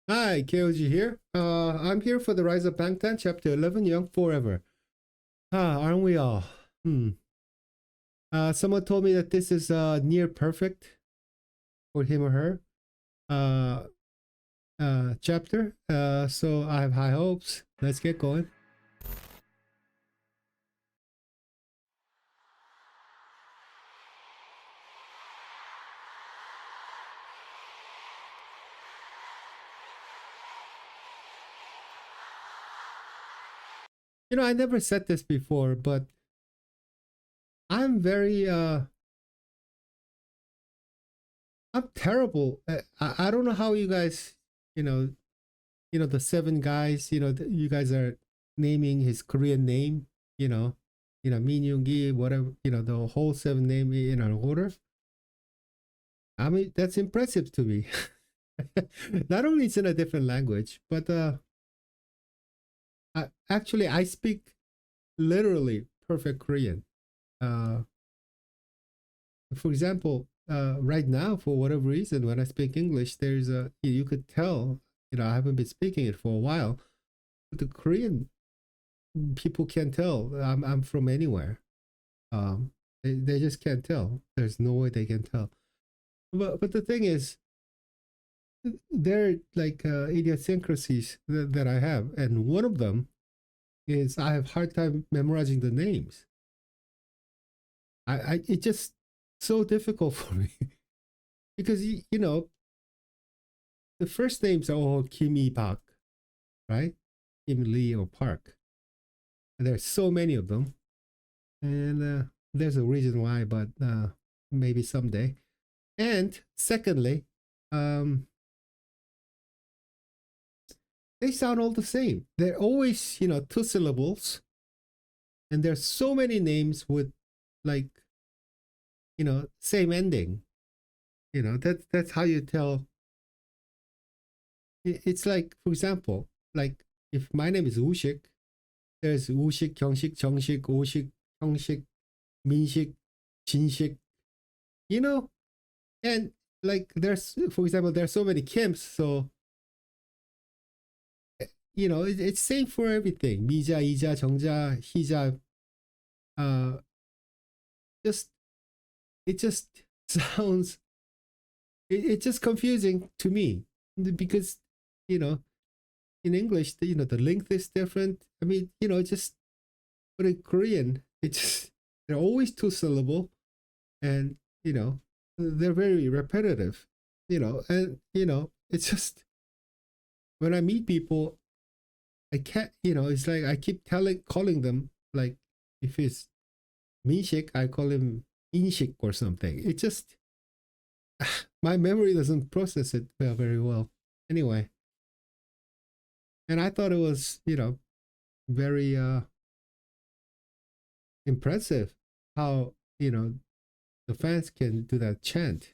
Hi, KOG here. I'm here for the Rise of Bangtan, Chapter 11, Young Forever. Aren't we all? Hmm. Someone told me that this is near perfect for him or her uh, chapter. So I have high hopes. Let's get going. I never said this before, but I'm very I'm terrible. I don't know how you guys, you know, the seven guys, you guys are naming his Korean name, you know, Min Yoon Gi, whatever, the whole seven name in an order. I mean, that's impressive to me. Not only it's in a different language, but actually I speak literally perfect Korean. Uh, for example, right now, for whatever reason, when I speak English, there's you could tell, I haven't been speaking it for a while. But the Korean people can't tell I'm from anywhere. They just can't tell. There's no way they can tell. But the thing is, there are like idiosyncrasies that I have, and one of them is I have hard time memorizing the names. I it's just so difficult for me because the first names are all Kim E Park, right? Kim Lee or Park. And there's so many of them, and there's a reason why, but maybe someday. And secondly, um, they sound all the same. They're always, two syllables, and there's so many names with like, same ending. That's how you tell. It's like, for example, like if my name is Ushik, there's Ushik, Kyungshik, Chungshik, Oshik, Hyungshik, Minshik, Jinshik, you know, and like there's, for example, there's so many Kims, so it's same for everything. Mija, Ija, Chongja, Hija, uh, just it just sounds it's just confusing to me because you know in English the length is different. I mean just but in Korean it's they're always two syllable and they're very repetitive. And it's just when I meet people I can't it's like I keep telling calling them like if it's Minshik I call him Inshik or something. It just my memory doesn't process it very well. Anyway, and I thought it was, very impressive how, the fans can do that chant.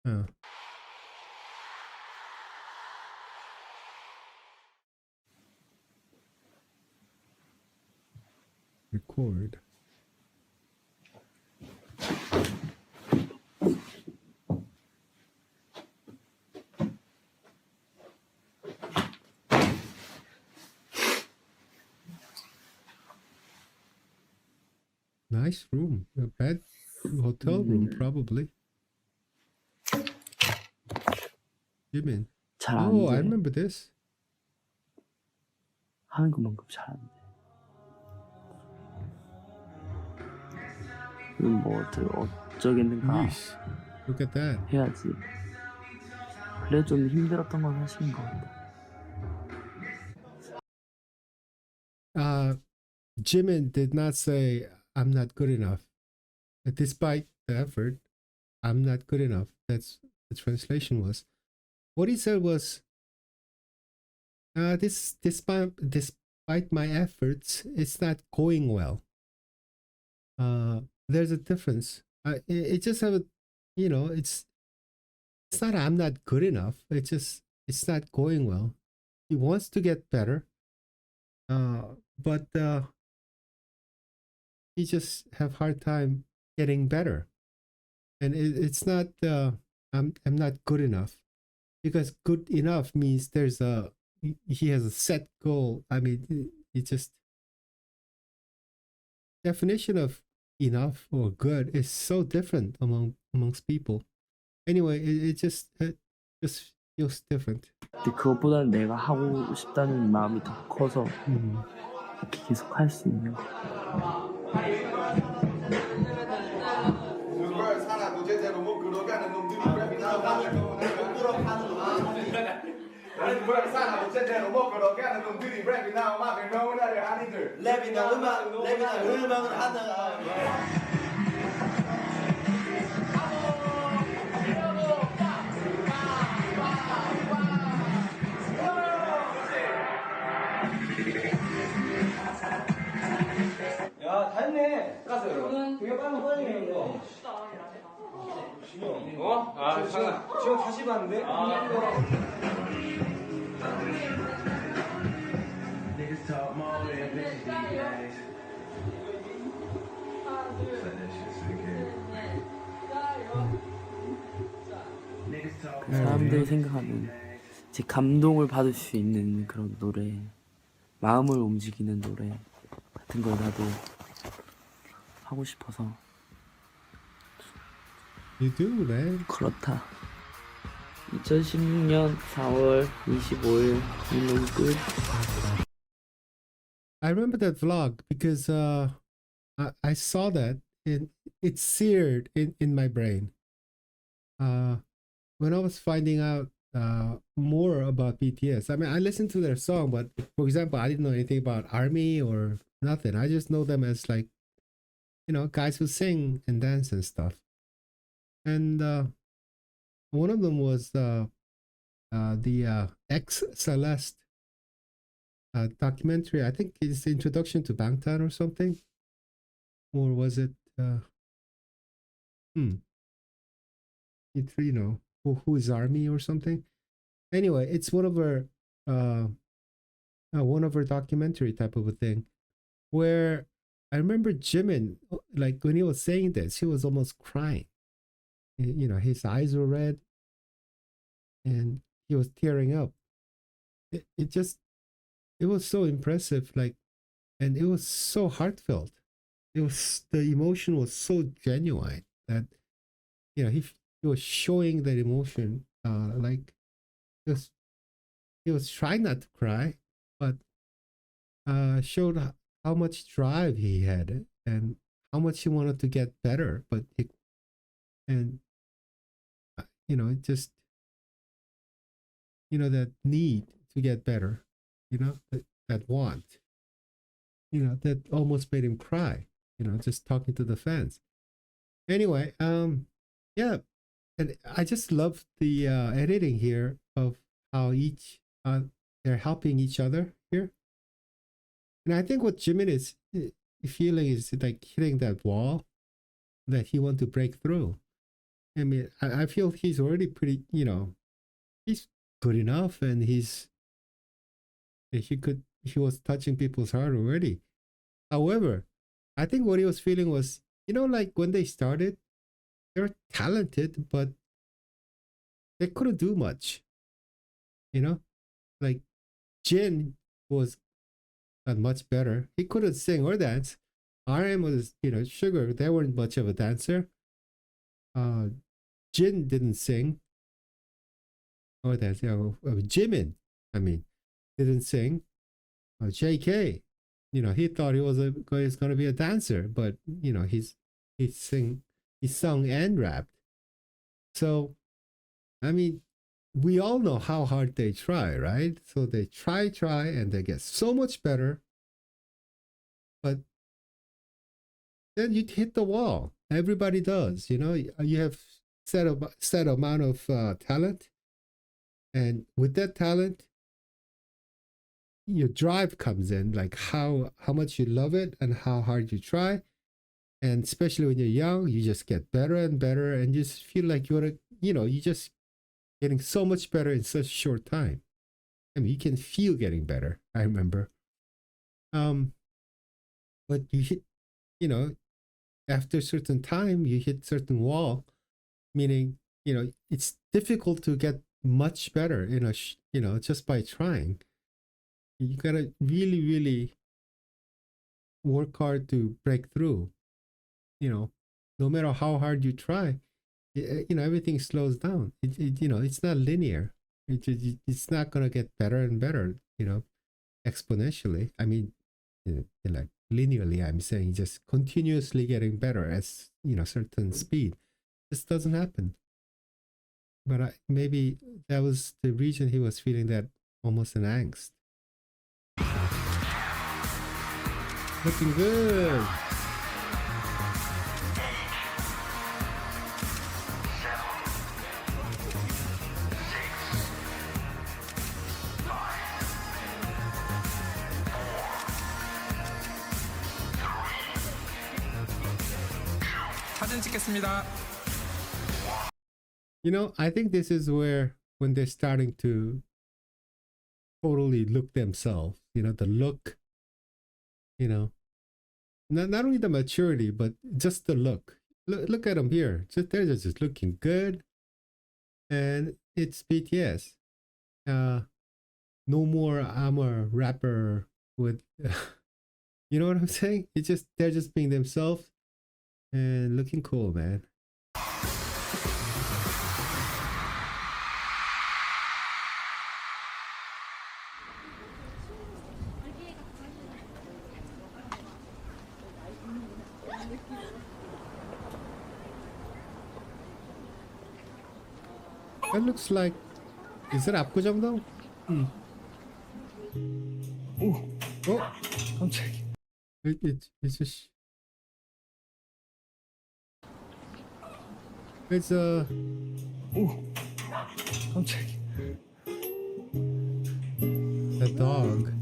Uh, record. Nice room. A bed hotel room, probably. Jimin. 잘 안 Oh, I 돼. remember this. 하는 것만큼 잘 안 돼. 뭐 어쩌겠는가 Yeesh. Look at that. 해야지. 그래 좀 힘들었던 건 사실인 것 같다. Jimin did not say, I'm not good enough. Despite the effort, I'm not good enough. That's the translation was. What he said was, despite my efforts, it's not going well. There's a difference. It just have a, it's not I'm not good enough. It's not going well. He wants to get better, but he just have hard time getting better, and it's not I'm not good enough. because good enough means he has a set goal. I mean, it just definition of enough or good is so different amongst people. Anyway, it just feels different. 근데 그것보다는 내가 하고 싶다는 마음이 더 커서 이렇게 계속 할 수 있는 거. 야, 다 했네. 가세요. 되게 빨리 빨리 이거. 어? 아, 잠깐. 지금 다시 봤는데? 사람들이 생각하는 제 감동을 받을 수 있는 그런 노래, 마음을 움직이는 노래 같은 걸 나도 하고 싶어서. You do, man. 그렇다. 2016년 4월 25일 이놈 끝. I remember that vlog because I saw that and it's seared in my brain. When I was finding out more about BTS, I mean, I listened to their song, but for example, I didn't know anything about ARMY or nothing. I just know them as like, guys who sing and dance and stuff. And one of them was the X Celeste documentary. I think it's the introduction to Bangtan or something, or was it? Who is ARMY or something? Anyway, it's one of her documentary type of a thing, where I remember Jimin, like when he was saying this, he was almost crying. His eyes were red, and he was tearing up. It was so impressive, like, and it was so heartfelt. The emotion was so genuine that, he was showing that emotion, like, he was trying not to cry, but showed how much drive he had and how much he wanted to get better, but it just, that need to get better, that want, that almost made him cry, just talking to the fans. Anyway, yeah, and I just love the editing here of how each they're helping each other here. And I think what Jimin is feeling is like hitting that wall that he wants to break through. I mean, I feel he's already pretty, he's good enough, and he was touching people's heart already. However, I think what he was feeling was, like when they started, they were talented, but they couldn't do much. Like Jin was not much better. He couldn't sing or dance. RM was, Sugar, they weren't much of a dancer. Jin didn't sing or dance. Jimin, didn't sing. JK, he thought he was going to be a dancer, but he sung and rapped. So, we all know how hard they try, right? So they try, and they get so much better, but then you hit the wall. Everybody does, you have set amount of talent, and with that talent, your drive comes in, like how much you love it and how hard you try. And especially when you're young, you just get better and better, and you just feel like you just getting so much better in such a short time. You can feel getting better, I remember. But you hit, after a certain time, you hit certain wall, meaning, it's difficult to get much better in a just by trying. You gotta really, really work hard to break through. No matter how hard you try, everything slows down. It's not linear. It's not gonna get better and better. Exponentially. I mean, like linearly. I'm saying just continuously getting better at certain speed. This doesn't happen. But maybe that was the reason he was feeling that almost an angst. Looking good. 사진 찍겠습니다. I think this is where when they're starting to totally look themselves, the look, not only the maturity, but just the look. Look at them here. They're just looking good. And it's BTS. No more I'm a rapper with, you know what I'm saying? They're just being themselves and looking cool, man. That looks like, is it 압구정동? 오, Oh, 깜짝이야. it's just, it's a, 오, 깜짝이야. a dog.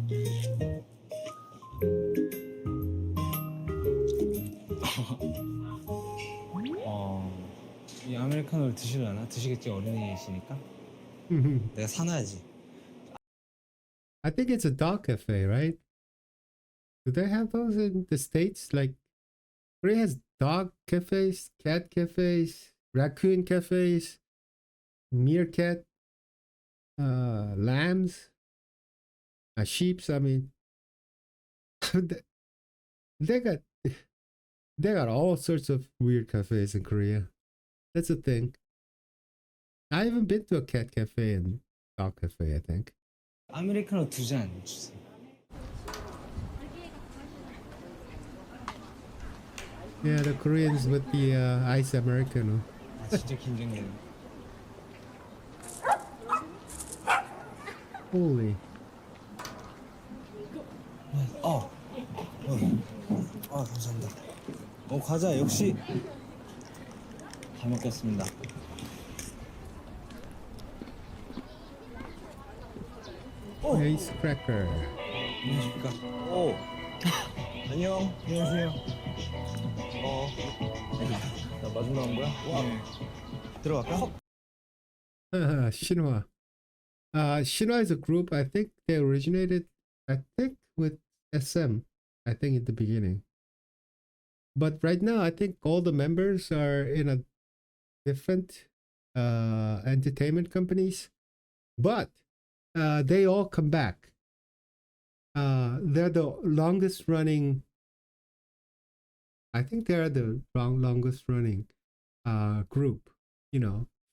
이 아메리카노를 드시려나? 드시겠지, 어린이시니까. 내가 사놔야지. I think it's a dog cafe, right? Do they have those in the States? Like, Korea has dog cafes, cat cafes, raccoon cafes, meerkat, lambs, sheeps. I mean, they got all sorts of weird cafes in Korea. That's a thing. I haven't been to a cat cafe and dog cafe, I think. 아메리카노 2잔 주세요. Yeah, the Koreans with the ice Americano. 아, 진짜 긴장되네. Holy. 감사합니다. 과자 역시 잘 먹겠습니다. Ice cracker. 안녕하십니까? 오, 안녕. 안녕하세요. 나 마지막 한 거야? 와, 들어갈까? Shinhwa. Shinhwa is a group. I think they originated, with SM. I think in the beginning. But right now, I think all the members are in a different entertainment companies. But they all come back. They're the longest running. I think they're the longest running group.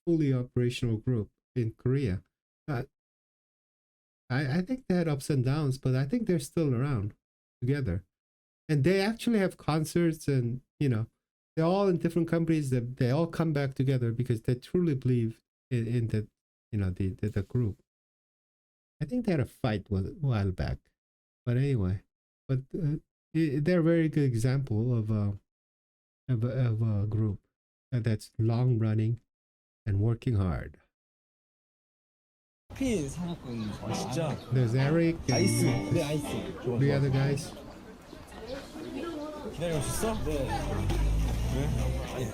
Fully operational group in Korea. I think they had ups and downs, but I think they're still around together. And they actually have concerts, and they're all in different companies. They all come back together because they truly believe in the the group. I think they had a fight a while back, but anyway, they're a very good example of a group that's long running and working hard. 커피 사놨거든요. 아, 진짜? There's Eric 아이스. and 네, 아이스. 좋아, three 좋아. other guys. 기다리고 있었어? 네. 왜? 아니,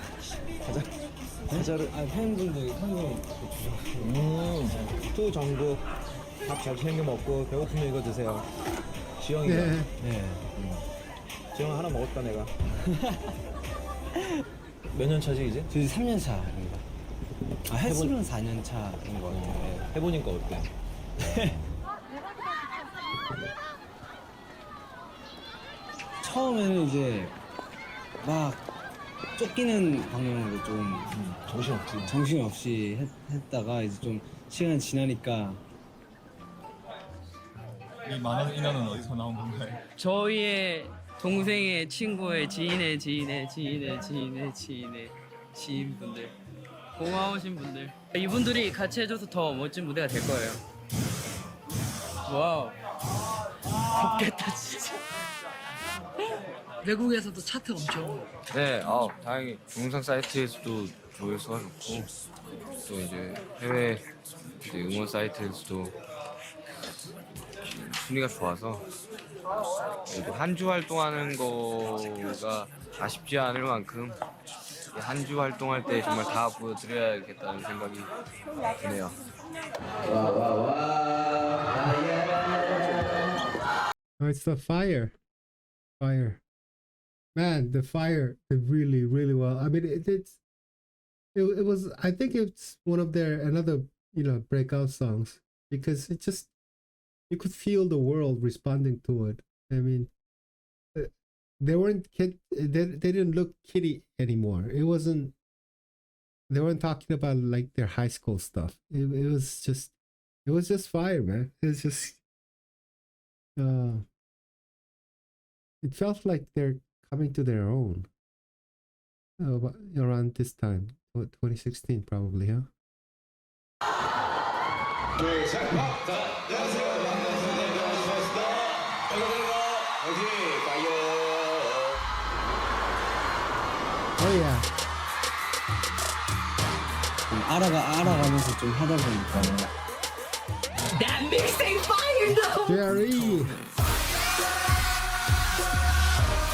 과자를, 팬분들 현금 주셔가지고. 투 정국 밥 잘 챙겨 먹고 배고프면 이거 드세요. 지영이가. 네. 네. 지영아 하나 먹었다 내가. 몇 년 차지 이제? 저 3년 차입니다. 횟수는 4년 차인 것 같은데 해보니까 어때? 처음에는 이제 막 쫓기는 방향으로 좀 정신없이 했다가 이제 좀 시간 지나니까 이 많은 인원은 어디서 나온 건가요? 저희의 동생의 친구의 지인의 지인의 지인의 지인의 지인의 지인분들, 고마우신 분들, 이분들이 같이 해줘서 더 멋진 무대가 될 거예요. 와우, 덥겠다 진짜. 외국에서도 차트 엄청. 네, 다행히 동영상 사이트에서도 조회수가 좋고 또 이제 해외 이제 응원 사이트에서도 순위가 좋아서 한 주 활동하는 거가 아쉽지 않을 만큼 한 주 활동할 때 정말 다 보여드려야겠다는 생각이 드네요. Oh, it's the fire. Fire. Man, the fire did really, really well. I mean, it was, I think it's one of their, another, breakout songs because it just, you could feel the world responding to it. I mean, they weren't they didn't look kiddie anymore. It wasn't, they weren't talking about like their high school stuff. It was just fire, man. It was just, it felt like they're coming to their own around this time, 2016 probably, huh? Oh yeah. 좀 알아가면서 좀 하다 보니까 That mixtape fire though. Jerry.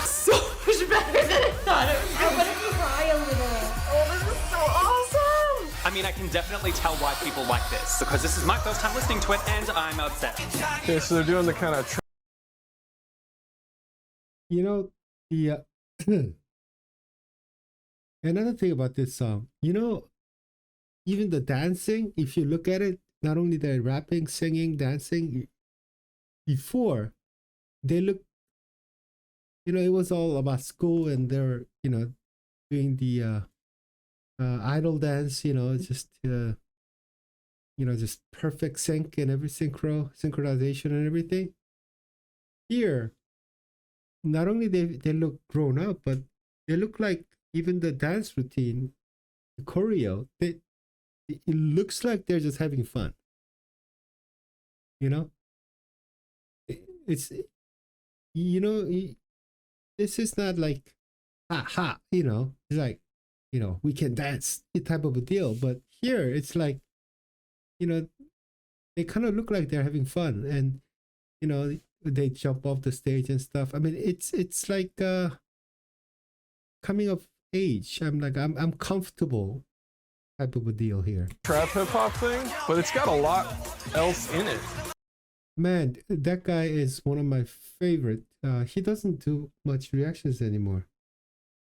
So much better than I thought it was. I wanted to cry a little. Oh, this is so awesome. I mean, I can definitely tell why people like this, because this is my first time listening to it, and I'm obsessed. Okay, so they're doing the kind of The another thing about this song, even the dancing, if you look at it, not only the rapping, singing, dancing, before they look, it was all about school and they're, doing the idol dance, just just perfect sync and every synchronization and everything. Here, not only they look grown up, but they look like even the dance routine, the choreo, it looks like they're just having fun. It's this is not like it's like we can dance type of a deal, but here it's like they kind of look like they're having fun, and they jump off the stage and stuff. I mean, it's like coming of age. I'm comfortable type of a deal here. trap hip hop thing, but it's got a lot else in it. Man, that guy is one of my favorite. He doesn't do much reactions anymore.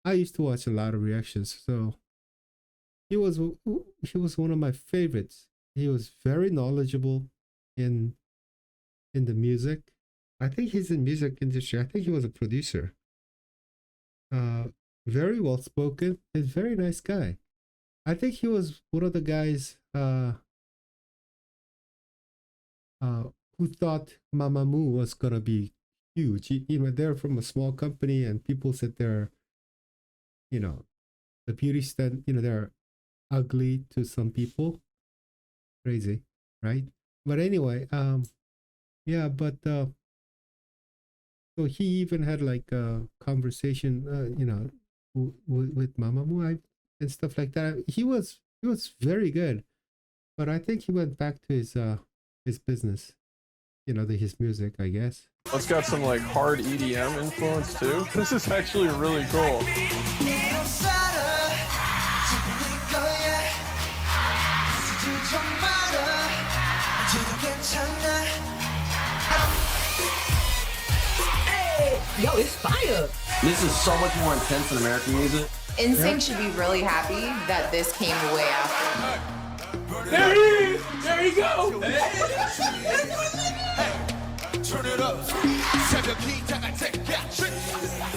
I used to watch a lot of reactions, so he was one of my favorites. He was very knowledgeable in the music. I think he's in music industry. I think he was a producer. Very well spoken. He's a very nice guy. I think he was one of the guys who thought Mamamoo was gonna be huge. They're from a small company, and people said they're, the beauty stand, they're ugly to some people. Crazy, right? But anyway, yeah, but so he even had like a conversation, with Mamamoo and stuff like that. He was very good, but I think he went back to his business, his music, I guess. It's got some like hard EDM influence too. This is actually really cool. Yo, it's fire. This is so much more intense than American music. NSYNC should be really happy that this came way after. There he is! There he goes! Turn it up. 새벽 기타가 택같이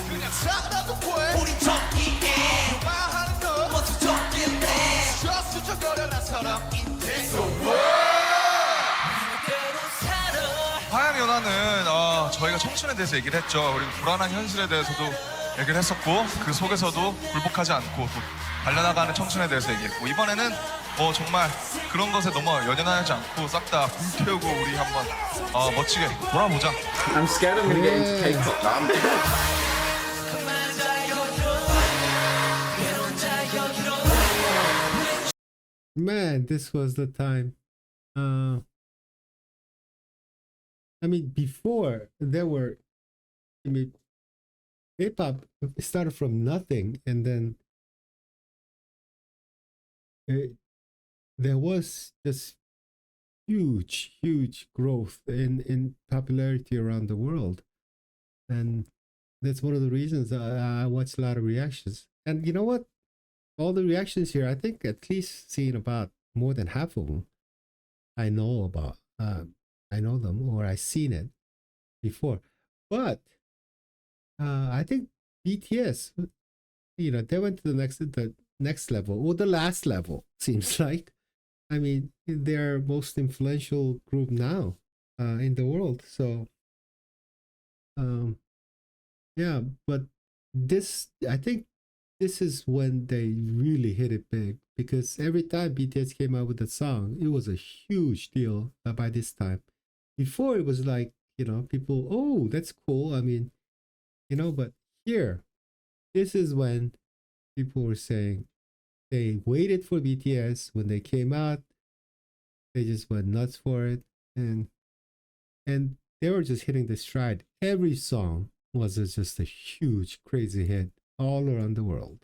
그냥 살아도 돼. 우리 토끼에 말하는 너 먼저 토끼네. 수척거려라 사람인데. So what? 화양연화는 저희가 청춘에 대해서 얘기를 했죠. 그리고 불안한 현실에 대해서도 얘기를 했었고 그 속에서도 굴복하지 않고 또 달려나가는 청춘에 대해서 얘기했고 이번에는 정말 그런 것에 너무 연연하지 않고 싹 다 불태우고 우리 한번 멋지게 돌아보자. I'm scared I'm gonna get into K-pop. Man, this was the time. I mean, before there were, K-pop started from nothing, and then there was just huge growth in popularity around the world, and that's one of the reasons I watched a lot of reactions. And you know what? All the reactions here, I think at least seen about more than half of them. I know about. I know them or I've seen it before, but I think BTS, they went to the next level or the last level. Seems like, I mean, they're most influential group now in the world. So, yeah, but I think this is when they really hit it big, because every time BTS came out with a song, it was a huge deal by this time. Before it was like, people, oh, that's cool. I mean, but here, this is when people were saying they waited for BTS. When they came out, they just went nuts for it. And they were just hitting the stride. Every song was just a huge, crazy hit all around the world.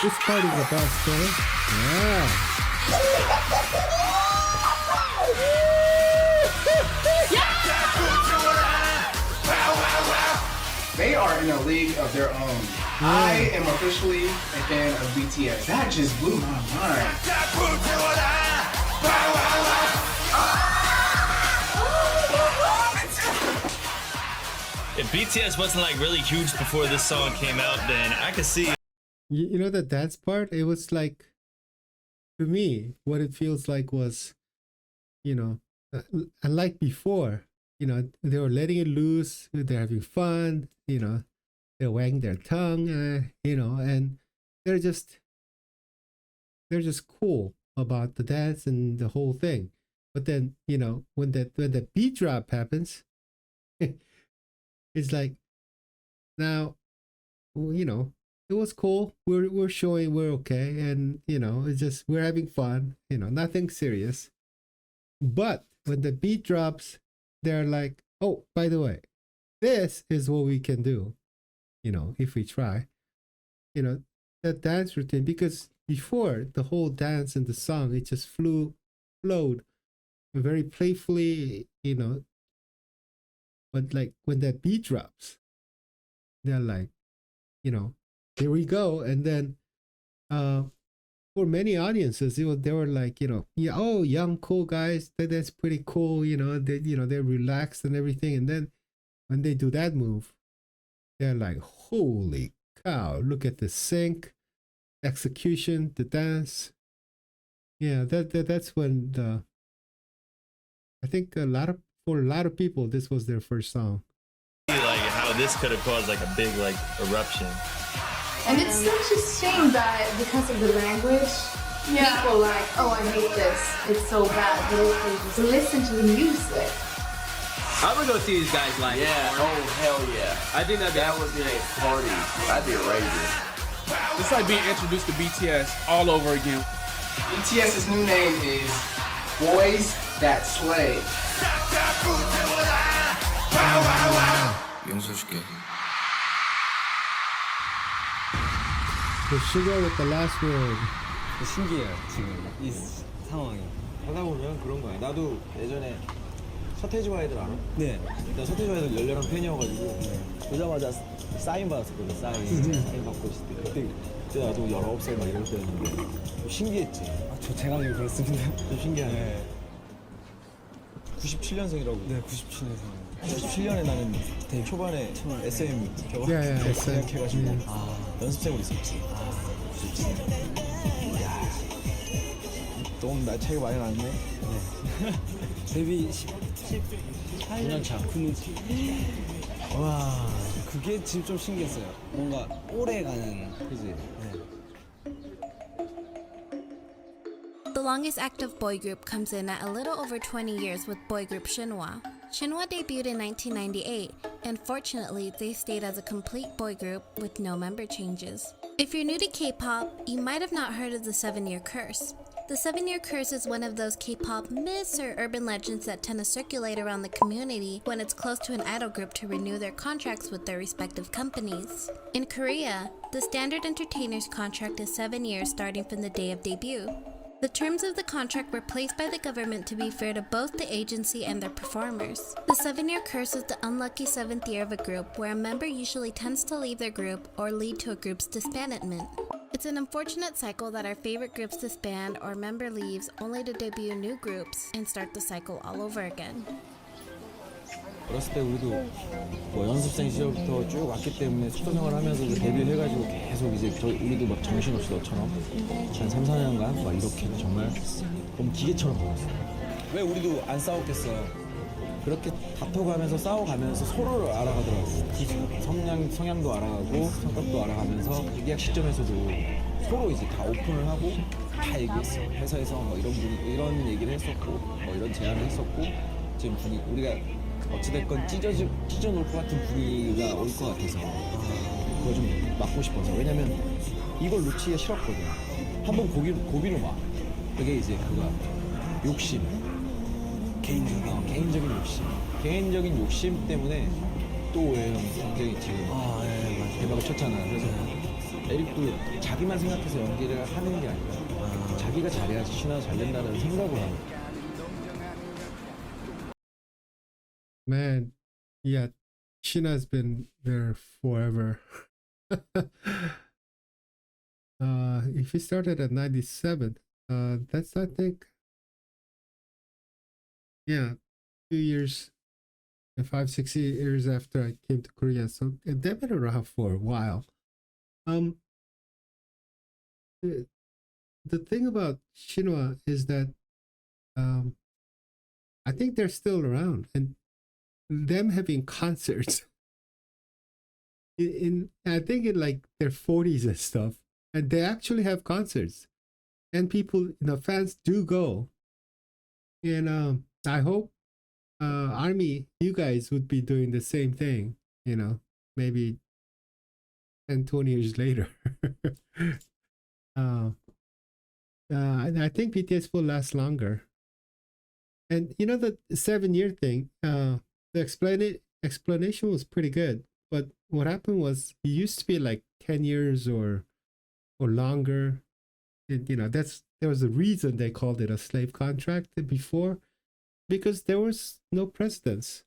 This part is the best, right? Yeah. They are in a league of their own. I am officially a fan of BTS. That just blew my mind. If BTS wasn't like really huge before this song came out, then I could see. You know the dance part? It was like, to me, what it feels like was, unlike before, they were letting it loose, they're having fun, they're wagging their tongue, and they're just cool about the dance and the whole thing. But then, when the beat drop happens, it's like, now, it was cool. We're showing we're okay, and it's just we're having fun. Nothing serious. But when the beat drops, they're like, oh, by the way, this is what we can do. If we try. That dance routine, because before the whole dance and the song, it just flowed very playfully. But like when that beat drops, they're like, here we go. And then for many audiences, they were like, yeah, oh, young cool guys, that's pretty cool. They're relaxed and everything. And then when they do that move, they're like, holy cow, look at the sync, execution, the dance. Yeah, that's when I think for a lot of people, this was their first song. Like how this could have caused like a big like eruption. And it's such a shame that because of the language, people are like, oh, I hate this. It's so bad. But if they just listen to the music. I would go see these guys live. Yeah, oh hell yeah. I think that would be a party. That'd be raging. It's like being introduced to BTS all over again. BTS's new name is Boys That Slay. The sugar with the last word. 신기해요 지금 이 상황이. 하다 보면 그런 거야. 나도 예전에 서태지 아이들 알아? 네. 나 서태지 아이들 열렬한 팬이어가지고 보자마자 사인 받았었거든. 사인 받고 있을 때 그때 나도 19살 막 이럴 때였는데 좀 신기했지. 제가 좀 그렇습니다. 좀 신기하네. 97년생이라고. 네, 97년생. 97년에 나는 되게 초반에 SM 저거 SM. 계약해가지고 연습생으로 있었지. 97년. 이야, 너무 나 차이가 많이 나네. 데뷔 9년 차. 9년 차. 와, 그게 지금 좀 신기했어요. 뭔가 오래 가는. 그지? 네. The longest active boy group comes in at a little over 20 years with boy group Shinhwa. Shinhwa debuted in 1998, and fortunately, they stayed as a complete boy group with no member changes. If you're new to K-pop, you might have not heard of the 7-year curse. The 7-year curse is one of those K-pop myths or urban legends that tend to circulate around the community when it's close to an idol group to renew their contracts with their respective companies. In Korea, the standard entertainer's contract is 7 years starting from the day of debut. The terms of the contract were placed by the government to be fair to both the agency and their performers. The 7-year curse is the unlucky 7th year of a group where a member usually tends to leave their group or lead to a group's disbandment. It's an unfortunate cycle that our favorite groups disband or member leaves only to debut new groups and start the cycle all over again. 어렸을 때 우리도 뭐 연습생 시절부터 쭉 왔기 때문에 숙소 생활하면서 데뷔해가지고 계속 이제 우리도 막 정신없이 너처럼 한 3, 4년간 막 이렇게 정말 너무 기계처럼 보냈어. 왜 우리도 안 싸웠겠어? 그렇게 다퉈가면서 싸워가면서 서로를 알아가더라고. 성향도 알아가고 성격도 알아가면서 계약 시점에서도 서로 이제 다 오픈을 하고 다 얘기했어. 회사에서 뭐 이런 얘기를 했었고 뭐 이런 제안을 했었고 지금 우리가 어찌됐건 찢어놓을 것 같은 분위기가 올 것 같아서 그걸 좀 막고 싶어서. 왜냐면 이걸 놓치기가 싫었거든. 한번 고비로 막 그게 이제 그거야. 욕심, 개인적인 욕심 때문에 또 왜 형 굉장히 지금 대박을 쳤잖아. 그래서 에릭도 자기만 생각해서 연기를 하는 게 아니라 자기가 잘해야지 신화가 잘 된다는 생각을 하는 거야. Man, yeah, Shina's been there forever. If he started at 97, that's, I think, yeah, 2 years, 5, 6 years after I came to Korea. So they've been around for a while. The thing about Shinhwa is that I think they're still around, and them having concerts I think in like their 40s and stuff, and they actually have concerts, and people, fans do go. And I hope ARMY, you guys would be doing the same thing, maybe 10, 20 years later. And I think BTS will last longer. And the 7-year thing, the explanation was pretty good, but what happened was it used to be like 10 years or longer. There was a reason they called it a slave contract before, because there was no presidents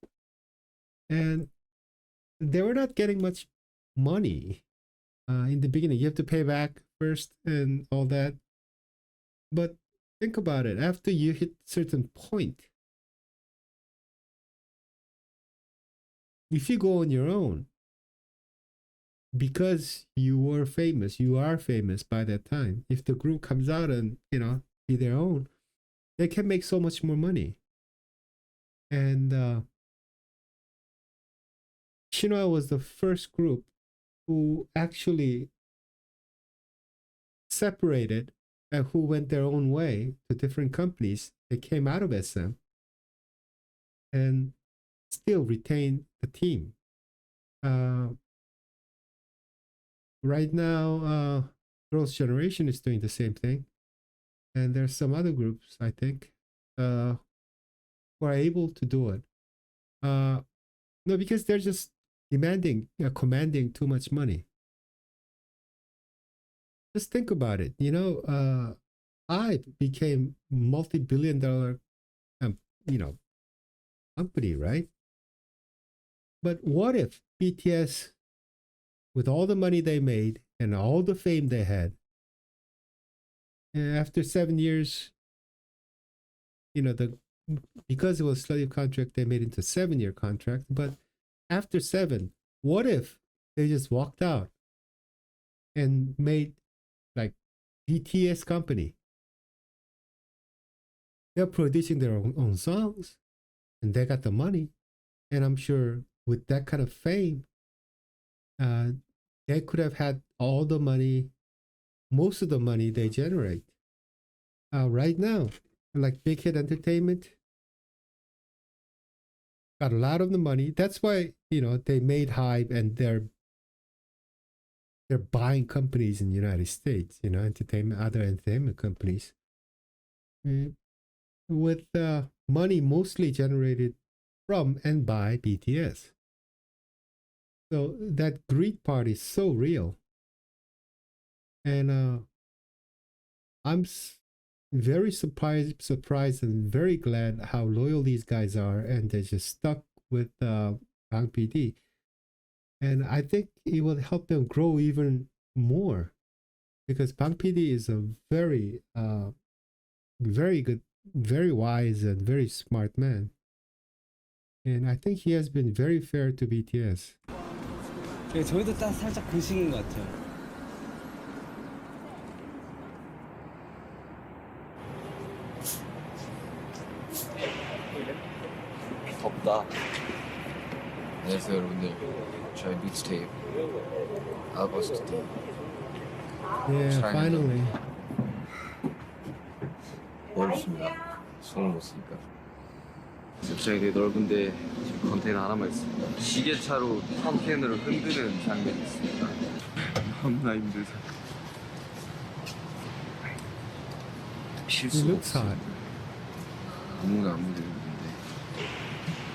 and they were not getting much money in the beginning. You have to pay back first and all that. But think about it, after you hit a certain point, if you go on your own, because you are famous by that time, if the group comes out and, be their own, they can make so much more money. And Shinhwa was the first group who actually separated and who went their own way to different companies. They came out of SM and still retained the team. Right now, Girls' Generation is doing the same thing. And there's some other groups, I think, who are able to do it. No, because they're just commanding too much money. Just think about it. HYBE became multi-billion-dollar, company, right? But what if BTS, with all the money they made and all the fame they had, after 7 years, because it was a study contract, they made it into a 7-year contract. But after 7, what if they just walked out and made like BTS company? They're producing their own songs, and they got the money. And I'm sure with that kind of fame, they could have had all the money, most of the money they generate right now. Like Big Hit Entertainment got a lot of the money. That's why they made HYBE, and they're buying companies in the United States. Other entertainment companies with money mostly generated from and by BTS. So that greed part is so real, and I'm very surprised and very glad how loyal these guys are, and they're just stuck with Bang PD. And I think it will help them grow even more, because Bang PD is a very, very good, very wise, and very smart man. And I think he has been very fair to BTS. 저희도 딱 살짝 그 시기인 것 같아요. 덥다. 안녕하세요 여러분들. 저희 믹스테이프 아고스트 Yeah, finally. 넓습니다. 손을 못 쓰니까. 웹장이 되게 넓은데 지금 컨테이너 하나만 있습니다. 시계차로 컨테이너를 흔드는 장면이 있습니다. 너무나 힘들다. 실수가 없어. 너무나 힘들는데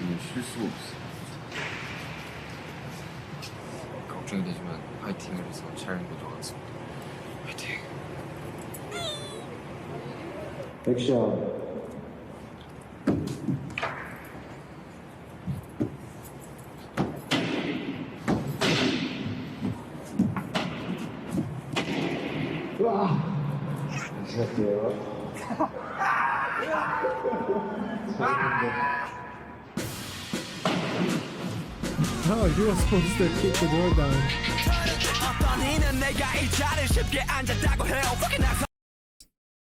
이건 실수가 없어. 걱정이 되지만 파이팅을 해서 촬영 보도록 하겠습니다. 파이팅. 액션. 잠시만요. Oh, you were supposed to kick the door down.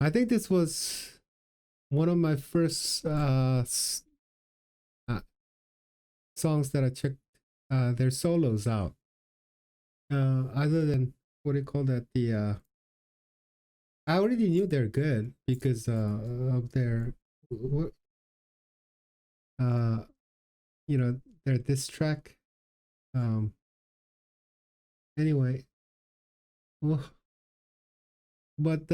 I think this was one of my first songs that I checked their solos out. Other than what do you call that? I already knew they're good because of their their diss track. Anyway, but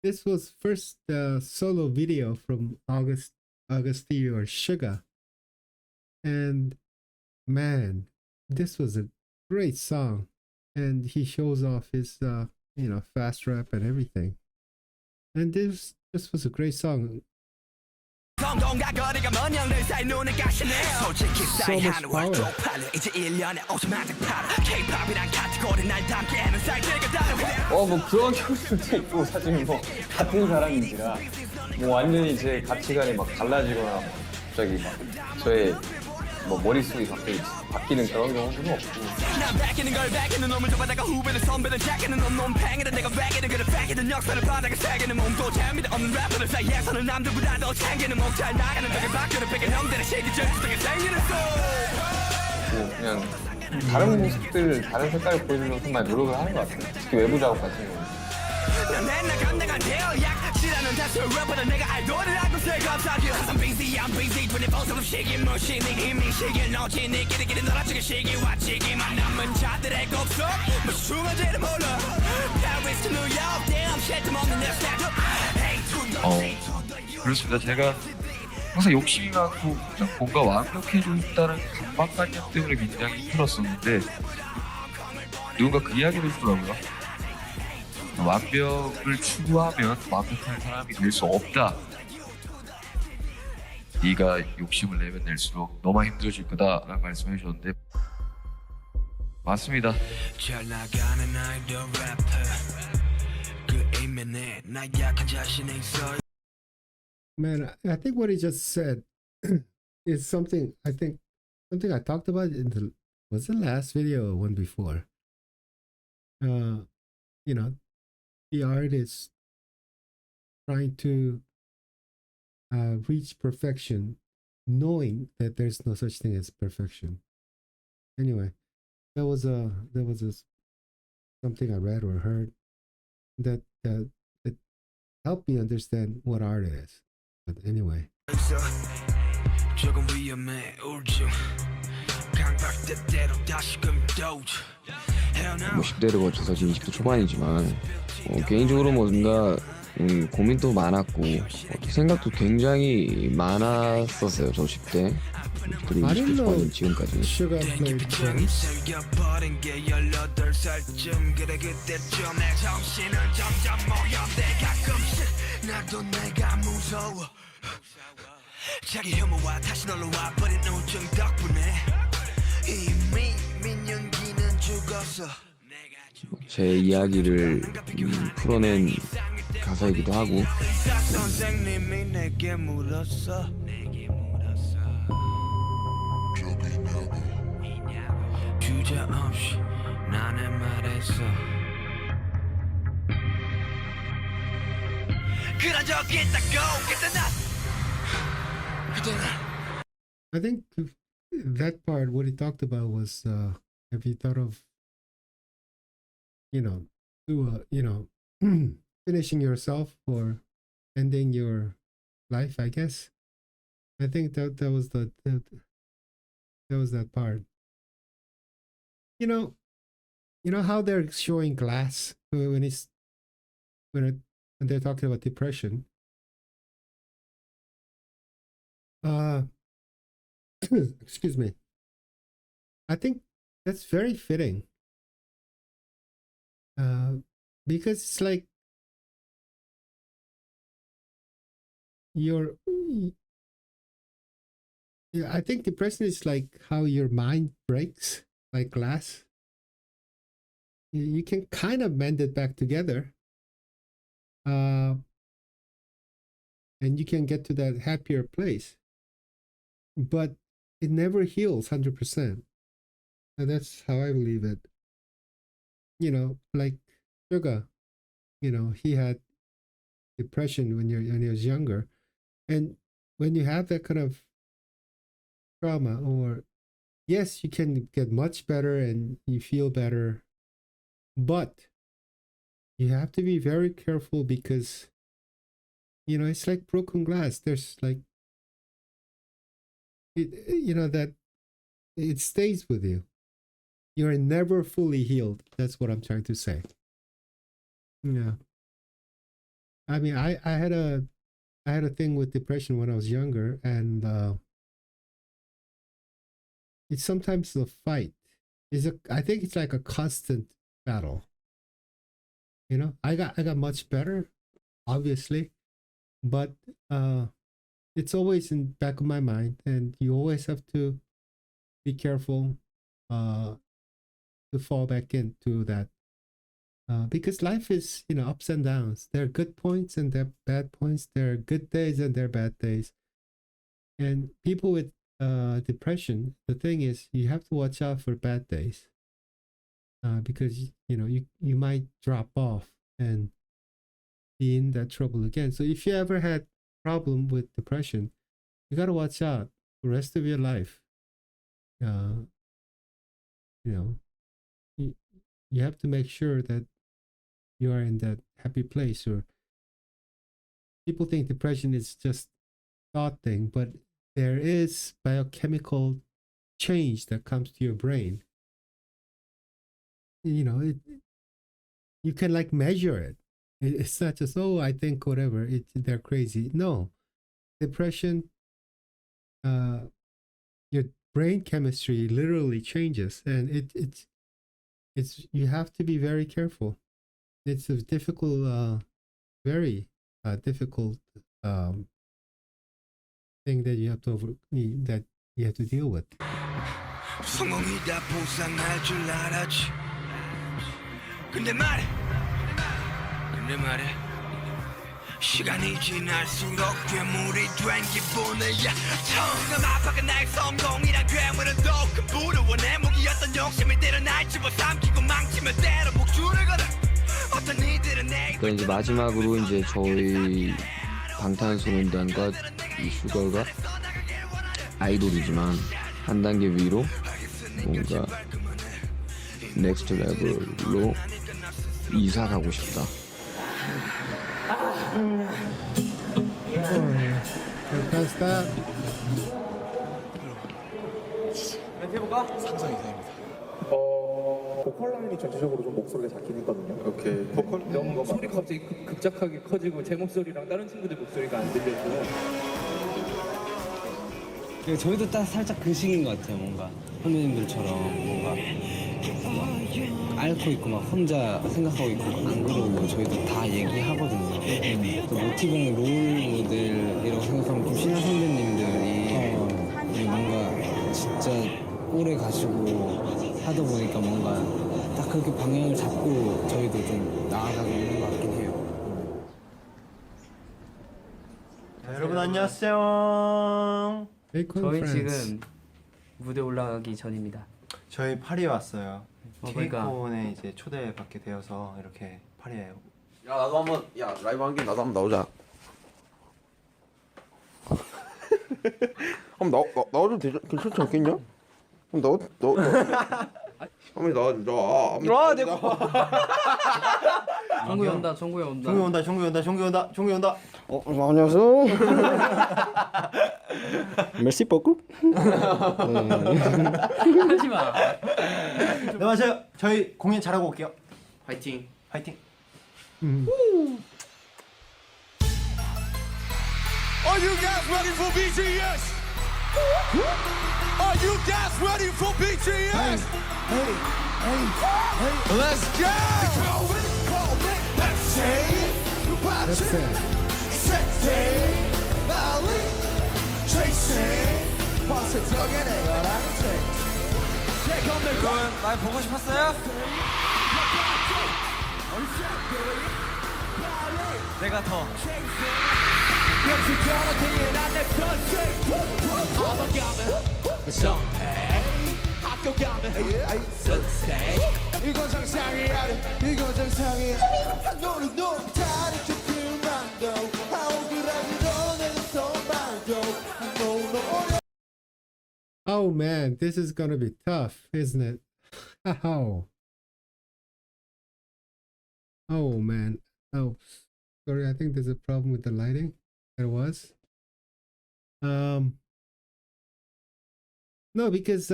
this was first solo video from Augusty or Sugar, and man, this was a great song, and he shows off his fast rap and everything, and this was a great song. So much power. 뭐 그런 형식도 있고 사실 뭐 같은 사람인지라 뭐 완전히 제 가치관이 막 달라지거나 갑자기 막 저의 뭐 머릿속이 갑자기 바뀌는 그런 경우는 없고. 뭐 그냥 다른 모습들, 다른 색깔을 보여주려고 정말 노력을 하는 것 같아요. 특히 외부 작업 같은 경우. 그렇습니다. 제가 항상 욕심이 많고 뭔가 완벽해지고 싶다는 강박관념 때문에 굉장히 힘들었었는데 누군가 그 이야기를 해주더라고요. 완벽을 추구하면 완벽한 사람이 될 수 없다. 네가 욕심을 내면 낼수록 너만 힘들어질 거다라는 말씀해 주셨는데 맞습니다. 잘 나가는 아이돌 래퍼 그 이면에 나 약한 자신이 있어. Man, I think what he just said is something I talked about in the last video or one before. You know, the artist trying to reach perfection, knowing that there's no such thing as perfection. Anyway, that was something I read or heard that helped me understand what art is. But anyway. 조금 위험해 울증 강박대대로 다시금 도주 10대를 거쳐서 지금 20대 초반이지만 개인적으로 뭔가 고민도 많았고 또 생각도 굉장히 많았었어요. 저 10대 그리고 20대 초반인 지금까지. 생겨버린 게 18살쯤 그래 그때쯤 내 정신은 점점 모여대 가끔씩 나도 내가 무서워 자기 혐오와 다시 놀러 와버린 우울증 덕분에 이미 민연기는 죽었어. 제 이야기를 풀어낸 가사이기도 하고 선생님이 내게 물었어 주저없이 나는 말했어 그런 적 있다고 I think that part, what he talked about was, have you thought of, finishing yourself or ending your life? I guess. I think that was that was that part. You know how they're showing Glass when they're talking about depression. Excuse me. I think that's very fitting. Because it's like I think depression is like how your mind breaks like glass. You can kind of mend it back together. And you can get to that happier place. But it never heals 100%. And that's how I believe it. Like Suga, he had depression when he was younger. And when you have that kind of trauma, or yes, you can get much better and you feel better, but you have to be very careful because, it's like broken glass. There's like, that it stays with you. You're never fully healed. That's what I'm trying to say. Yeah. I mean, I had a thing with depression when I was younger, and it's sometimes a fight. I think it's like a constant battle. I got much better, obviously, but it's always in back of my mind, and you always have to be careful to fall back into that because life is ups and downs. There are good points and there are bad points. There are good days and there are bad days. And people with depression, the thing is you have to watch out for bad days because you might drop off and be in that trouble again. So if you ever had problem with depression, you got to watch out the rest of your life. You have to make sure that you are in that happy place. Or people think depression is just thought thing, but there is biochemical change that comes to your brain. You can like measure it. It's not just, oh, I think whatever, they're crazy. No, depression, your brain chemistry literally changes, and it's you have to be very careful. it's a difficult, very difficult thing that you have to deal with. 성공이다 보상할 줄 알았지. 근데 말해 시간이 지날수록 괴물이 된 기분이야. 처음 아파가 나의 성공이란 괴물은 더큰 부러워. 내 무기였던 욕심이 때려 날 집어삼키고 망치면 때려 목줄을 걸어. 어떤 이들은 내 그러니까 이제 마지막으로 이제 저희 방탄소년단과 이 슈가가 아이돌이지만 한 단계 위로 뭔가 넥스트 레벨로 이사 가고 싶다. That's that. 멘트 해볼까? 상상 이상입니다. 보컬 라인이 전체적으로 좀 목소리가 작긴 했거든요. 오케이. 보컬 너무 소리가 갑자기 급작하게 커지고 제 목소리랑 다른 친구들 목소리가 안 들려서. 저희도 딱 살짝 그 시기인 것 같아요. 뭔가 선배님들처럼 뭔가 막 앓고 있고 막 혼자 생각하고 있고 안 그러고 저희도 다 얘기하거든요. 또 모티브는 롤 모델이라고 생각하면 좀 신한 선배님들이 뭔가 진짜 오래 가시고 하다 보니까 뭔가 딱 그렇게 방향을 잡고 저희도 좀 나아가고 있는 것 같긴 해요. 여러분 안녕하세요. 저희 지금 무대 올라가기 전입니다. 저희 파리에 왔어요. 그러니까. 케이콘에 이제 초대받게 되어서 이렇게 파리에. 야 나도 한번 라이브 한 게 나도 한번 나오자. 한번 나와도 괜찮지 않겠냐? 한번 한번 나와주자. 내 종구에 온다. 종구이 온다. 안녕하세요. 메시 beaucoup. 하지 마. 네 맞아요. 저희 공연 잘하고 올게요. 화이팅. 화이팅. Are you guys ready for BTS? Are you guys ready for BTS? Hey. Let's go! That's it. Sexy, Valley, chasing, 벌써적인 애가라는 여러분 많이 보고 싶었어요? 내가 더 학교 가면 이건 정상이야. 이건 정상이야. 너는 다른 조금만 더 억울하기도 내 손만 더. Oh man, this is gonna be tough, isn't it? Oh. Oh man. Oh, sorry. I think there's a problem with the lighting. There was. No, because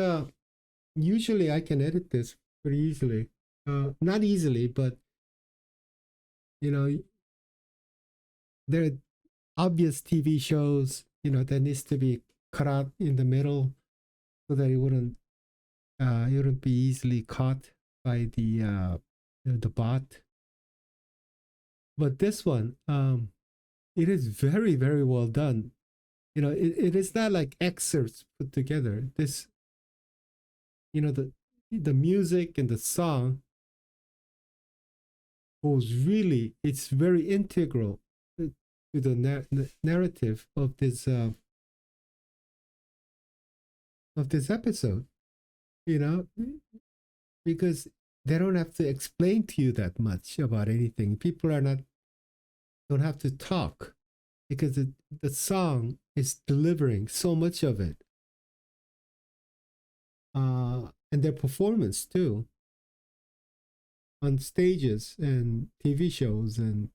usually I can edit this pretty easily. Not easily, but you know, there are obvious TV shows, you know, that needs to be cut out in the middle so that it wouldn't be easily caught by the bot. But this one, it is very, very well done. You know, it is not like excerpts put together. This, you know, the music and the song goes really, it's very integral to the narrative of this episode, you know, because they don't have to explain to you that much about anything. People don't have to talk because the song is delivering so much of it. And their performance too, on stages and TV shows, and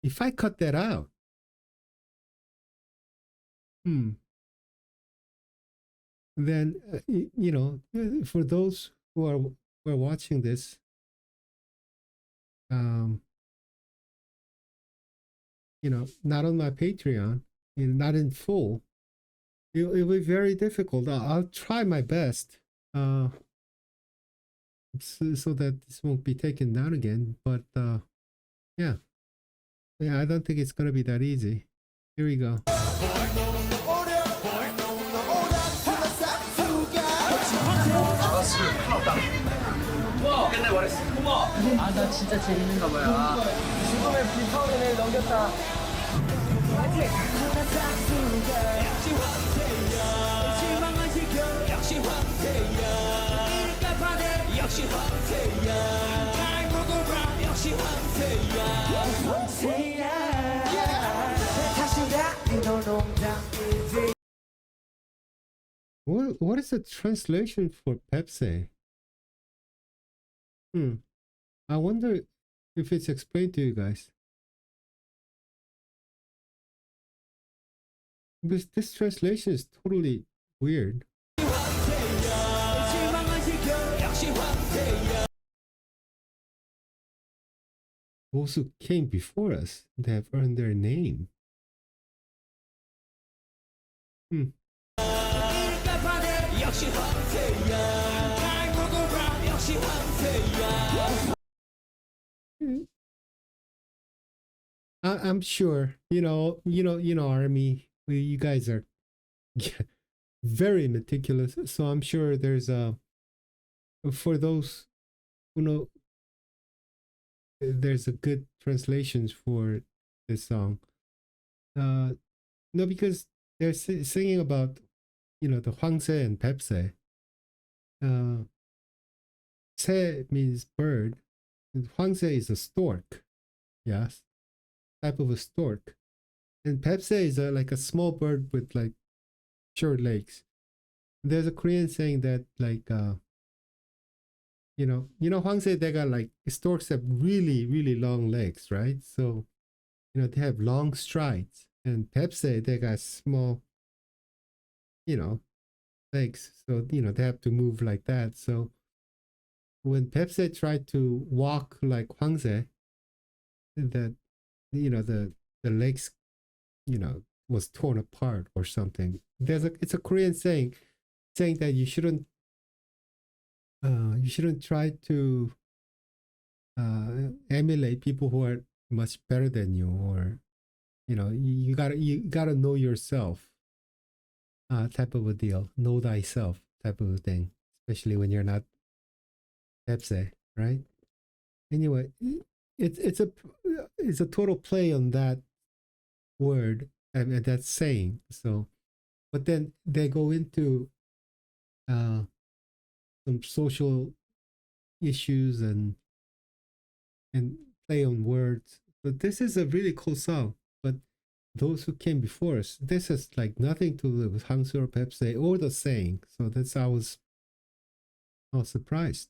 if I cut that out, then you know, for those who are watching this, you know, not on my Patreon, not in full, it will be very difficult. I'll try my best so that this won't be taken down again. But yeah, I don't think it's gonna be that easy. Here we go. 아, 나 진짜 재밌는가 봐요. 죽음의 불타오르를 넘겼다. What is the translation for Pepsi? I wonder if it's explained to you guys. Because this translation is totally weird. Those who came before us, they have earned their name. I'm sure, Army, you guys are very meticulous. So I'm sure there's for those who know, there's a good translations for this song. No, because they're singing about, the Hwangse and Pepse. Se means bird. And Hwangse is a stork. Yes. Type of a stork. And Pepse is like a small bird with like short legs. There's a Korean saying that like Hwangse, they got like storks have really, really long legs, right? So, they have long strides. And Pepse, they got small, legs. So, they have to move like that. So when Pepse tried to walk like Hwangse, that the legs, was torn apart or something. It's a Korean saying that you shouldn't try to emulate people who are much better than you, or you gotta know yourself, type of a deal. Know thyself type of a thing, especially when you're not Pepsi, right? Anyway, it's a total play on that word and that saying. So, but then they go into some social issues and play on words. But this is a really cool song. But those who came before us, this has like nothing to do with Hangsu or Pepsi or the saying. So that's I was surprised.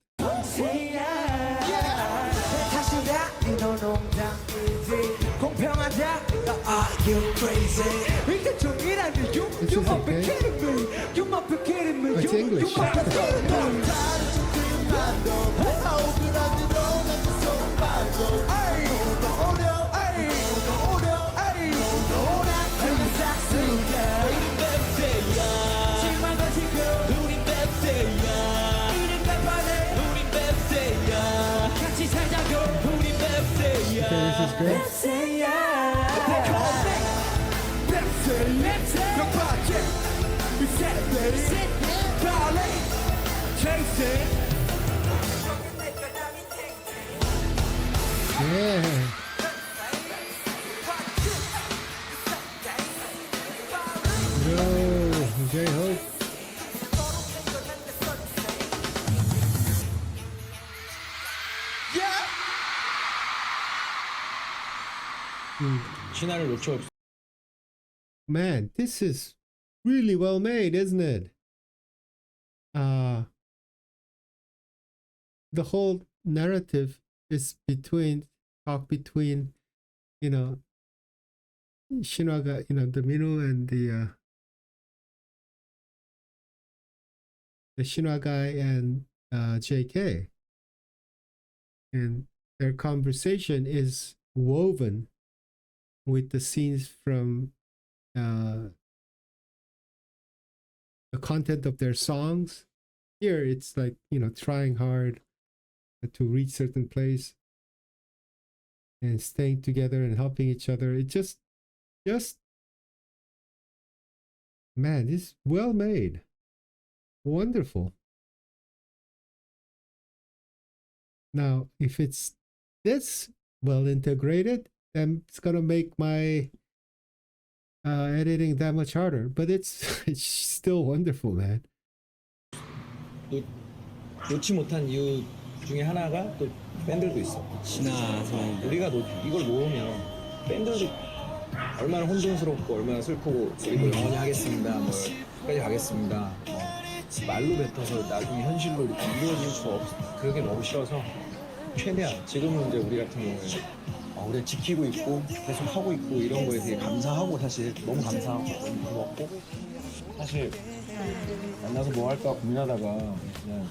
This is okay. It's English. This is great. Yeah. Yo, J-Hope. 신화를 놓쳐 없어. Man, this is really well made, isn't it? The whole narrative is between, Shinoga, the Minu and the Shinwa guy and JK. And their conversation is woven with the scenes from the content of their songs. Here it's like, trying hard to reach certain place and staying together and helping each other. It just man, it's well made, wonderful. Now, if it's this well integrated, then it's gonna make my editing that much harder. But it's still wonderful, man. 놓지 못한 이유 중에 하나가 또 팬들도 있어. 우리가 이걸 놓으면 팬들도 얼마나 혼돈스럽고 얼마나 슬프고 우리도 영원히 하겠습니다. 뭐 끝까지 가겠습니다. 말로 뱉어서 나중에 현실로 이렇게 이루어질 수 없어. 그게 너무 싫어서 최대한 지금은 이제 우리 같은 경우에 우리가 지키고 있고 계속 하고 있고 이런 거에 되게 감사하고 사실 너무 감사하고 너무 고맙고 사실 만나서 뭐 할까 고민하다가 그냥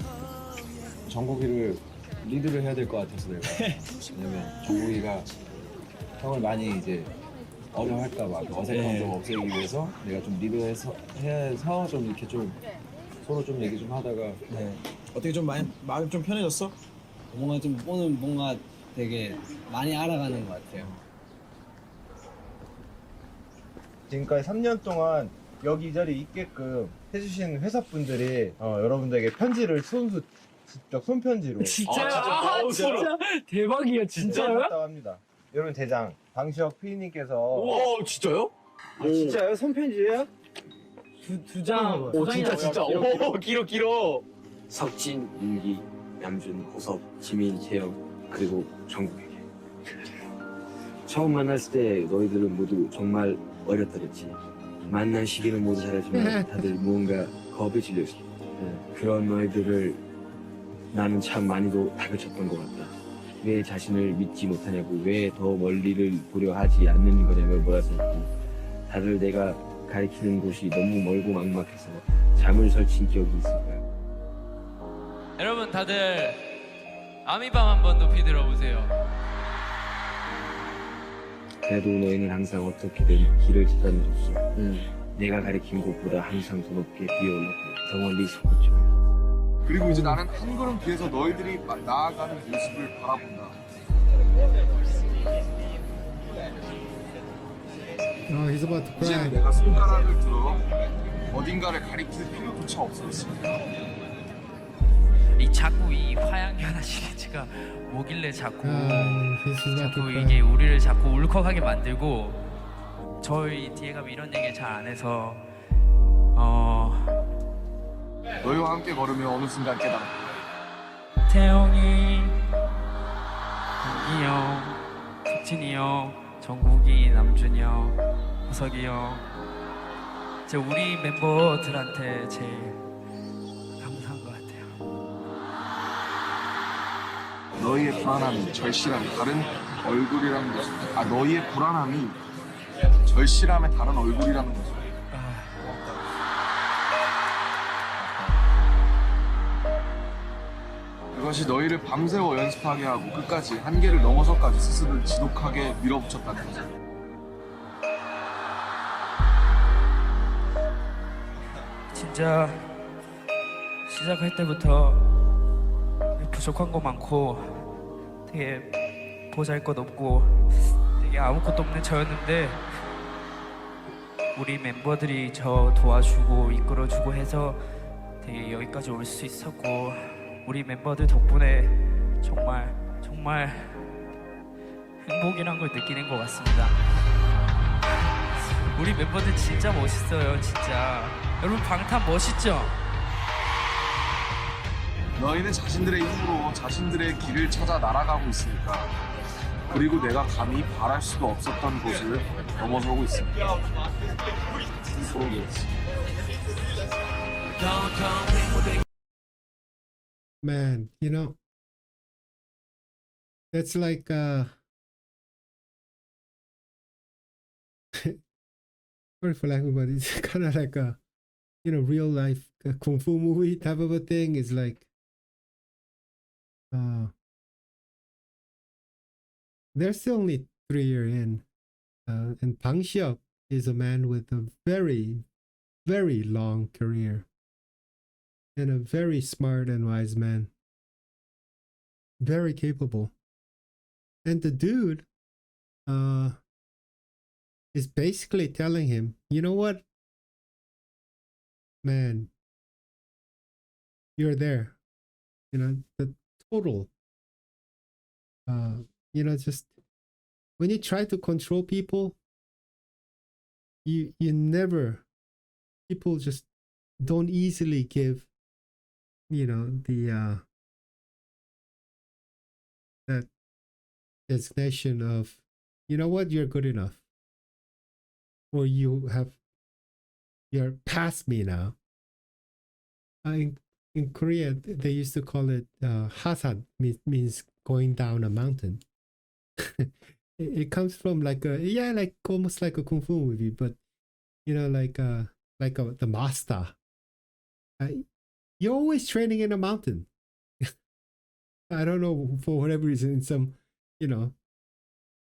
정국이를 리드를 해야 될 것 같아서 내가 왜냐면 정국이가 형을 많이 이제 어려할까 봐 어색한 점 없애기 위해서 내가 좀 리드해서 해서 좀 이렇게 좀 서로 좀 얘기 좀 하다가 어떻게 좀 마음이 좀 편해졌어? 뭔가 좀 오늘 뭔가 되게 많이 알아가는 것 같아요. 지금까지 3년 동안 여기 이 자리에 있게끔 해주신 회사분들이 여러분들에게 편지를 직접 손편지로 진짜요? 진짜 대박이야 진짜요? 했다고 합니다. 여러분 대장 방시혁 PD님께서 오 진짜요? 진짜요? 손편지예요? 두 장. 오 진짜 오 길어. 석진, 윤기, 남준, 호섭, 지민, 재영 그리고 정국에게 처음 만났을 때 너희들은 모두 정말 어렸다랬지. 만난 시기는 모두 잘하지만 다들 무언가 겁에 질렸어. 그런 너희들을 나는 참 많이도 다그쳤던 것 같다. 왜 자신을 믿지 못하냐고, 왜 더 멀리를 보려 하지 않는 거냐며 몰아섰고, 다들 내가 가리키는 곳이 너무 멀고 막막해서 잠을 설친 기억이 있을 거야. 여러분 다들 아미밤 한번 높이 들어보세요. 그래도 너희는 항상 어떻게든 길을 찾아내줬어. 내가 가리킨 곳보다 항상 더 높게 뛰어올랐고 더 멀리 솟구쳐. 그리고 이제 나는 한 걸음 뒤에서 너희들이 나아가는 모습을 바라본다. He's about to 이제 cry. 내가 손가락을 들어 어딘가를 가리킬 필요조차 없었습니다. 이 자꾸 이 화양연화 시리즈가 뭐길래 자꾸 he's about to 자꾸 cry. 이게 우리를 자꾸 울컥하게 만들고 저희 뒤에 가면 이런 얘기를 잘 안 해서 너희와 함께 걸으면 어느 순간 깨달았다. 태영이, 윤기 형, 석진이 형, 정국이, 남준이 형, 호석이 형 제 우리 멤버들한테 제일 감사한 것 같아요. 너희의 불안함이 절실함이 다른 얼굴이라는 것을 너희의 불안함이 절실함의 다른 얼굴이라는 것을 그것이 너희를 밤새워 연습하게 하고 끝까지 한계를 넘어서까지 스스로를 지독하게 밀어붙였다는 거지. 진짜 시작할 때부터 부족한 거 많고 되게 보잘것없고 되게 아무것도 없는 저였는데 우리 멤버들이 저 도와주고 이끌어주고 해서 되게 여기까지 올 수 있었고 우리 멤버들 덕분에 정말 행복이란 걸 느끼는 것 같습니다. 우리 멤버들 진짜 멋있어요, 진짜. 여러분 방탄 멋있죠? 너희는 자신들의 힘으로 자신들의 길을 찾아 날아가고 있으니까 그리고 내가 감히 바랄 수도 없었던 곳을 넘어서고 있습니다. 소름이었어. Man, you know, that's like sorry for laughing, but it's kind of like a, you know, real life kung fu movie type of a thing. It's like they're still only 3 years in, and Bang Xiok is a man with a very, very long career and a very smart and wise man. very capable. And the dude is basically telling him, you know what, man, you're there. You know, the total, just when you try to control people, you never, people just don't easily give, the that designation of, you know what, you're good enough, or you're past me now. In Korea, they used to call it hasan, means going down a mountain. It comes from like almost like a kung fu movie, but the master. You're always training in a mountain. I don't know, for whatever reason, in some,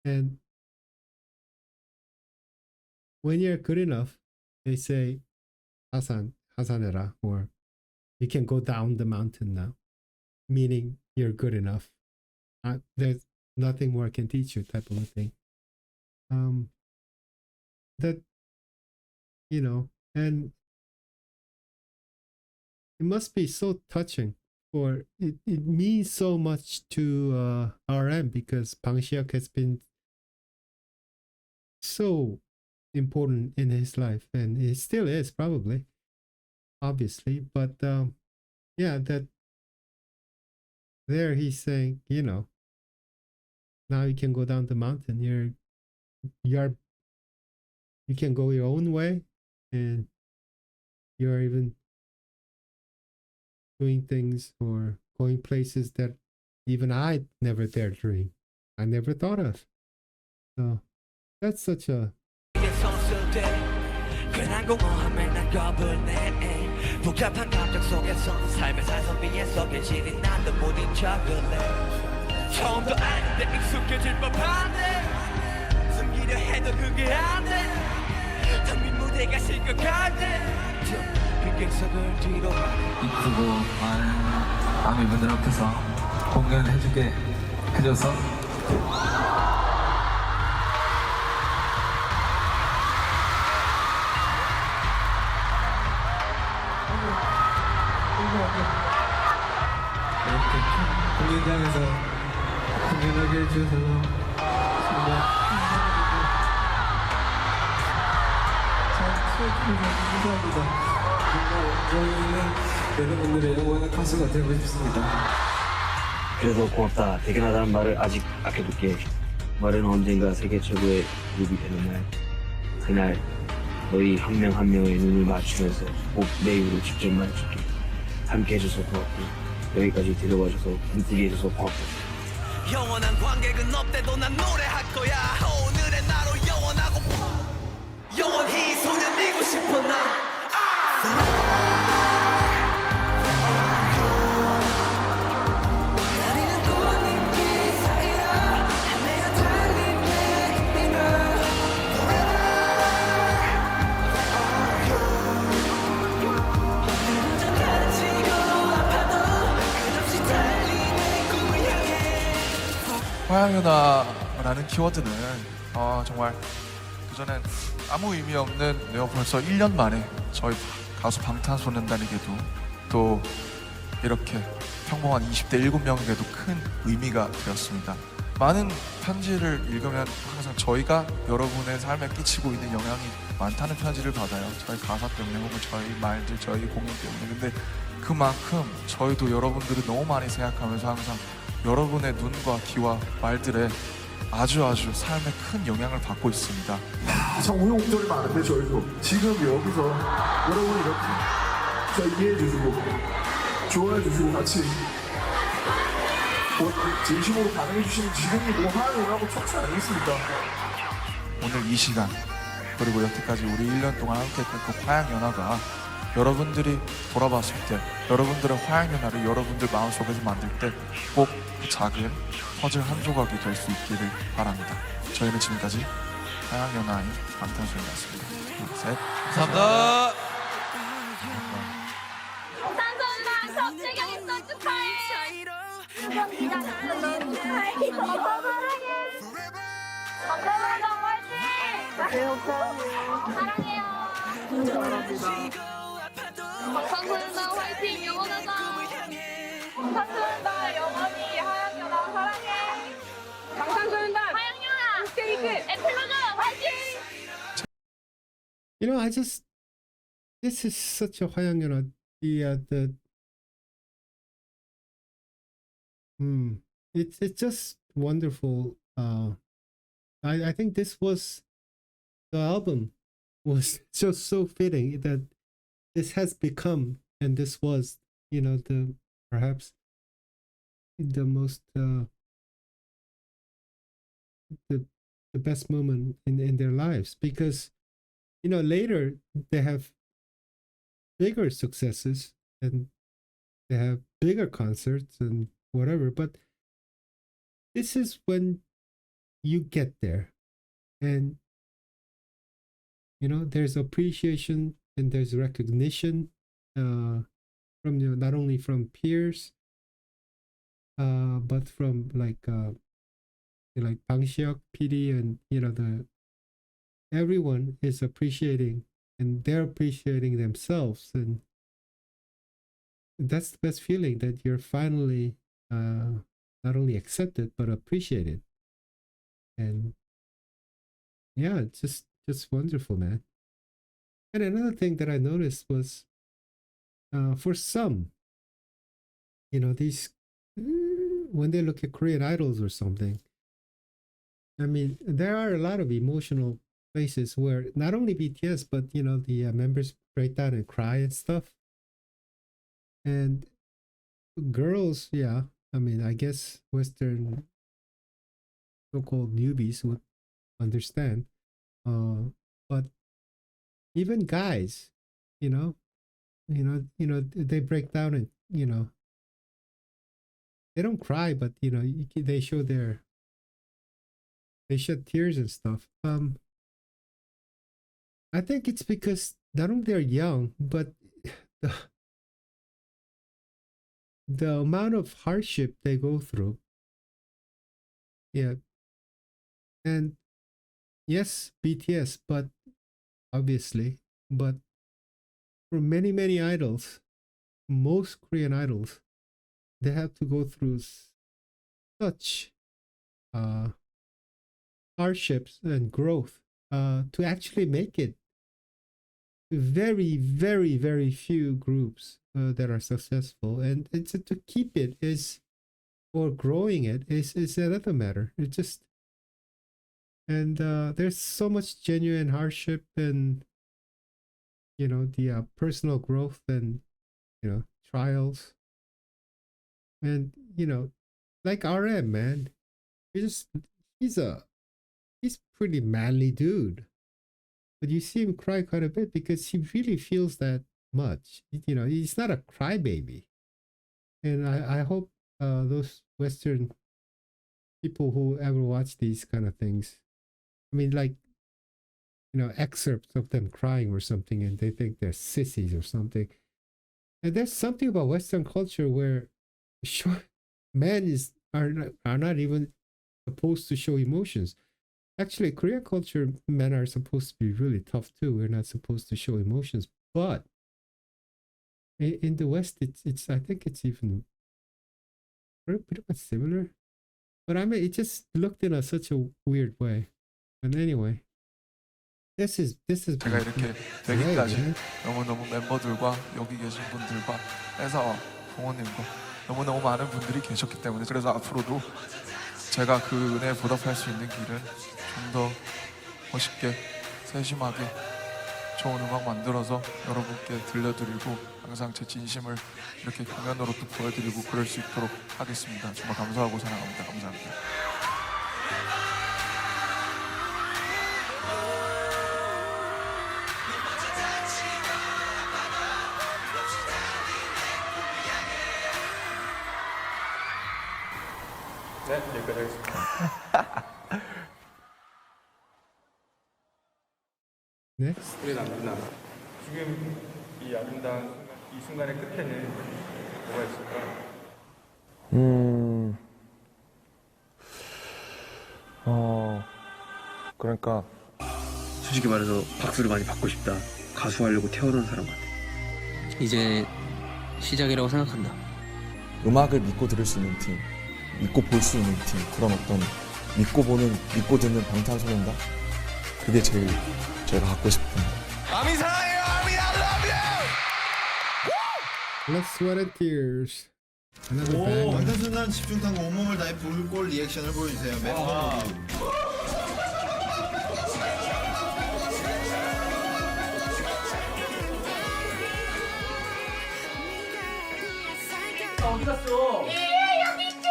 and when you're good enough, they say hasanera, or you can go down the mountain now, meaning you're good enough. There's nothing more I can teach you, type of a thing. That, and it must be so touching, or it means so much to RM, because Bang Siak has been so important in his life, and it still is, probably, obviously, but that there he's saying, now you can go down the mountain. You can go your own way, and you're even doing things or going places that even I never dared dream. I never thought of. So that's such a 복잡한 감정 속에서 삶의 사선비에서 괜시리 난도 못 잊혀볼래 처음도 아닌데 익숙해질 법한데 숨기려 해도 그게 안돼 텅빈 무대가 실컷 갈때 빈객석을 뒤로 이쁘고 많은 아미분들 앞에서 공연을 해주게 해줘서 이렇게 공연장에서 공연하게 해주셔서 정말 감사합니다. 저희는 여러분들의 영원한 가수가 되고 싶습니다. 그래서 고맙다, 대견하다는 말을 아직 아껴둘게. 말은 언젠가 세계 최고의 그룹이 되는 날, 그날 너희 한 명 한 명의 눈을 맞추면서 꼭 내 입으로 직접 말해줄게. 함께 해줘서 고맙고, 여기까지 데려와줘서 힘들게 해줘서 고맙고. 영원한 관객은 없대도 난 노래할 거야. 오늘의 나로 영원하고 영원히 소년이고 싶어 나. 화양연화라는 키워드는 정말 그전엔 아무 의미 없는 벌써 1년 만에 저희 가수 방탄소년단에게도 또 이렇게 평범한 20대 7명에게도 큰 의미가 되었습니다. 많은 편지를 읽으면 항상 저희가 여러분의 삶에 끼치고 있는 영향이 많다는 편지를 받아요. 저희 가사 때문에 혹은 저희 말들, 저희 공연 때문에. 근데 그만큼 저희도 여러분들을 너무 많이 생각하면서 항상 여러분의 눈과 귀와 말들에 아주 삶에 큰 영향을 받고 있습니다. 참 우여곡절이 많은데 저희도 지금 여기서 여러분이 이렇게 저희 이해해주시고 좋아해주시고 같이 진심으로 반응해주시는 지금이 뭐 화양연화하고 척수 아니겠습니까? 오늘 이 시간 그리고 여태까지 우리 1년 동안 함께했던 그 화양연화가 여러분들이 돌아봤을 때 여러분들의 화양연화를 여러분들 마음속에서 만들 때 꼭 작은 퍼즐 한 조각이 될 수 있기를 바랍니다. 저희는 지금까지 화양연화의 방탄소년단이었습니다. 둘, 셋. 감사합니다. 방탄소년단 첫 재경했어 축하해. 방탄소년단 화이팅 영원하자. 방탄소년단 영원히 하양연아 사랑해. 방탄소년단 하양연아 스테이크 에필로그 화이팅. You know, this is such a 화양연화. It's just wonderful. I think the album was just so fitting that this has become, and this was, perhaps the most the best moment in their lives, because later they have bigger successes and they have bigger concerts and whatever, but this is when you get there, and there's appreciation and there's recognition from not only from peers but from like Bangsiok, PD, and everyone is appreciating, and they're appreciating themselves, and that's the best feeling, that you're finally not only accepted but appreciated. And yeah, it's just wonderful, man. And another thing that I noticed was for some, these when they look at Korean idols or something, I mean, there are a lot of emotional places where not only BTS but the members break down and cry and stuff. And girls, yeah, I mean, I guess Western so-called newbies would understand, but even guys, they break down and they don't cry, but they shed tears and stuff. I think it's because not only they're young, but the amount of hardship they go through. Yeah. And yes, BTS, but obviously, but for many, many idols, most Korean idols, they have to go through such hardships and growth to actually make it. Very, very, very few groups that are successful, and to keep it or growing it is another matter. It just, and there's so much genuine hardship and the personal growth and trials, and like RM, man, he's pretty manly dude, but you see him cry quite a bit because he really feels that much. He's not a crybaby, and I hope those Western people who ever watch these kind of things, I mean, like excerpts of them crying or something, and they think they're sissies or something. And there's something about Western culture where men are not even supposed to show emotions. Actually, Korean culture, men are supposed to be really tough too. We're not supposed to show emotions. But in the West, it's I think it's even pretty much similar. But I mean, it just looked in such a weird way. But anyway, this is 제가 이렇게 되기까지 너무너무 멤버들과 여기 계신 분들과 회사와 부모님과 너무너무 많은 분들이 계셨기 때문에, 그래서 앞으로도 제가 그 은혜에 보답할 수 있는 길은 좀 더 멋있게 세심하게 좋은 음악 만들어서 여러분께 들려드리고 항상 제 진심을 이렇게 공연으로 또 보여드리고 그럴 수 있도록 하겠습니다. 정말 감사하고 사랑합니다. 감사합니다. 네, 여기까지 하겠습니다. Next. 우리 남준아, 지금 이 아름다운 이 순간의 끝에는 뭐가 있을까? 그러니까 솔직히 말해서 박수를 많이 받고 싶다. 가수 하려고 태어난 사람한테. 이제 시작이라고 생각한다. 음악을 믿고 들을 수 있는 팀, 믿고 볼 수 있는 팀, 그런 어떤 믿고 보는, 믿고 듣는 방탄소년단? 그게 제일 제가 갖고 싶은 아미 사랑해요. 아미 I love you. Blood, Sweat and Tears. Another 오, bang. 방탄소년단 집중탐구 온몸을 다해 불골 리액션을 보여주세요. 멤버 어디 갔어? 예, 여기 있지.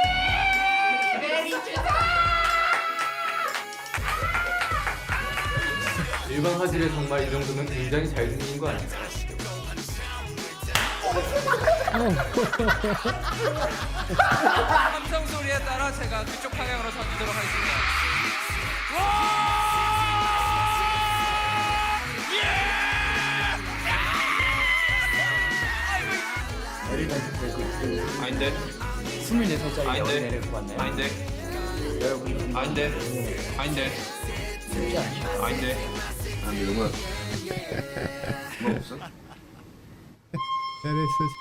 일반 화질에 정말 이 정도면 굉장히 잘생긴 거 아니야? 함성 소리에 따라 제가 그쪽 방향으로 던지도록 하겠습니다. 아닌데? 24살짜리 아닌데? 내려고 왔네. 아닌데? 여러분 아닌데? 아닌데? 쉽지 않죠. 아닌데? 아니 음악 없어? That is such...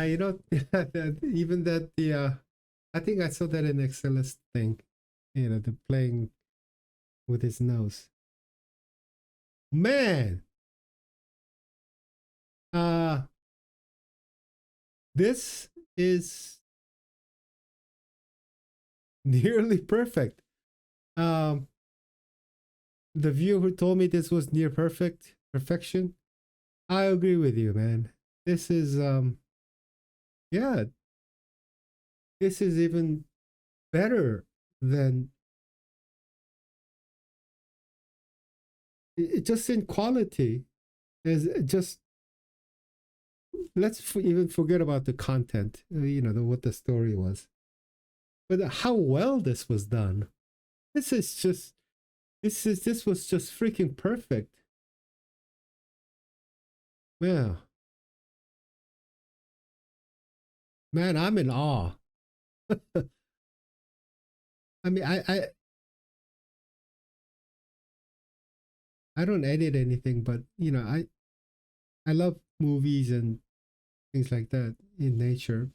you know, even that I think I saw that in Excel's thing, you know, the playing with his nose. Man, this is nearly perfect. The viewer who told me this was near perfection, I agree with you, man. This is yeah, this is even better than it just in quality. Is just let's even forget about the content, you know, what the story was, but how well this was done. This was just freaking perfect. Yeah. Man, I'm in awe. I mean, I don't edit anything, but you know, I love movies and things like that in nature,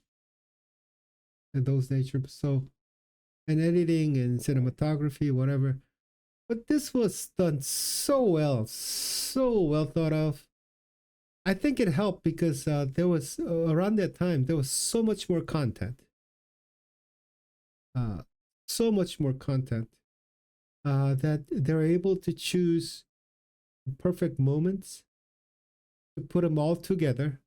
and those nature. So, and editing and cinematography, whatever. But this was done so well thought of. I think it helped because there was around that time there was so much more content. So much more content that they're able to choose perfect moments to put them all together.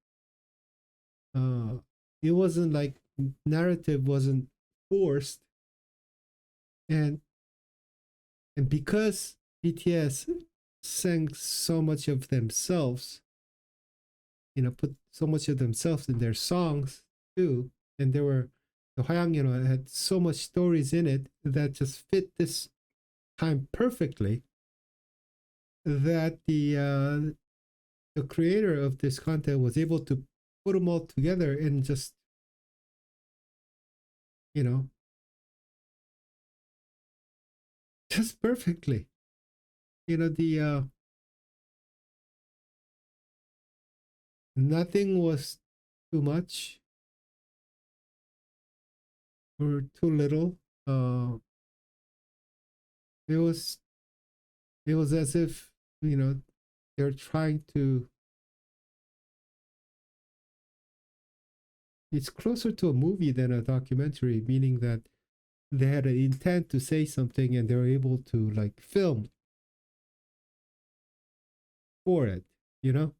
It wasn't like narrative wasn't forced, and because BTS sang so much of themselves, you know, put so much of themselves in their songs too, and there were the Hwayang, you know, had so much stories in it that just fit this time perfectly, that the creator of this content was able to put them all together and just, you know, just perfectly. You know, the nothing was too much or too little. It was as if, you know, they're trying to, it's closer to a movie than a documentary, meaning that they had an intent to say something and they were able to like film for it, you know.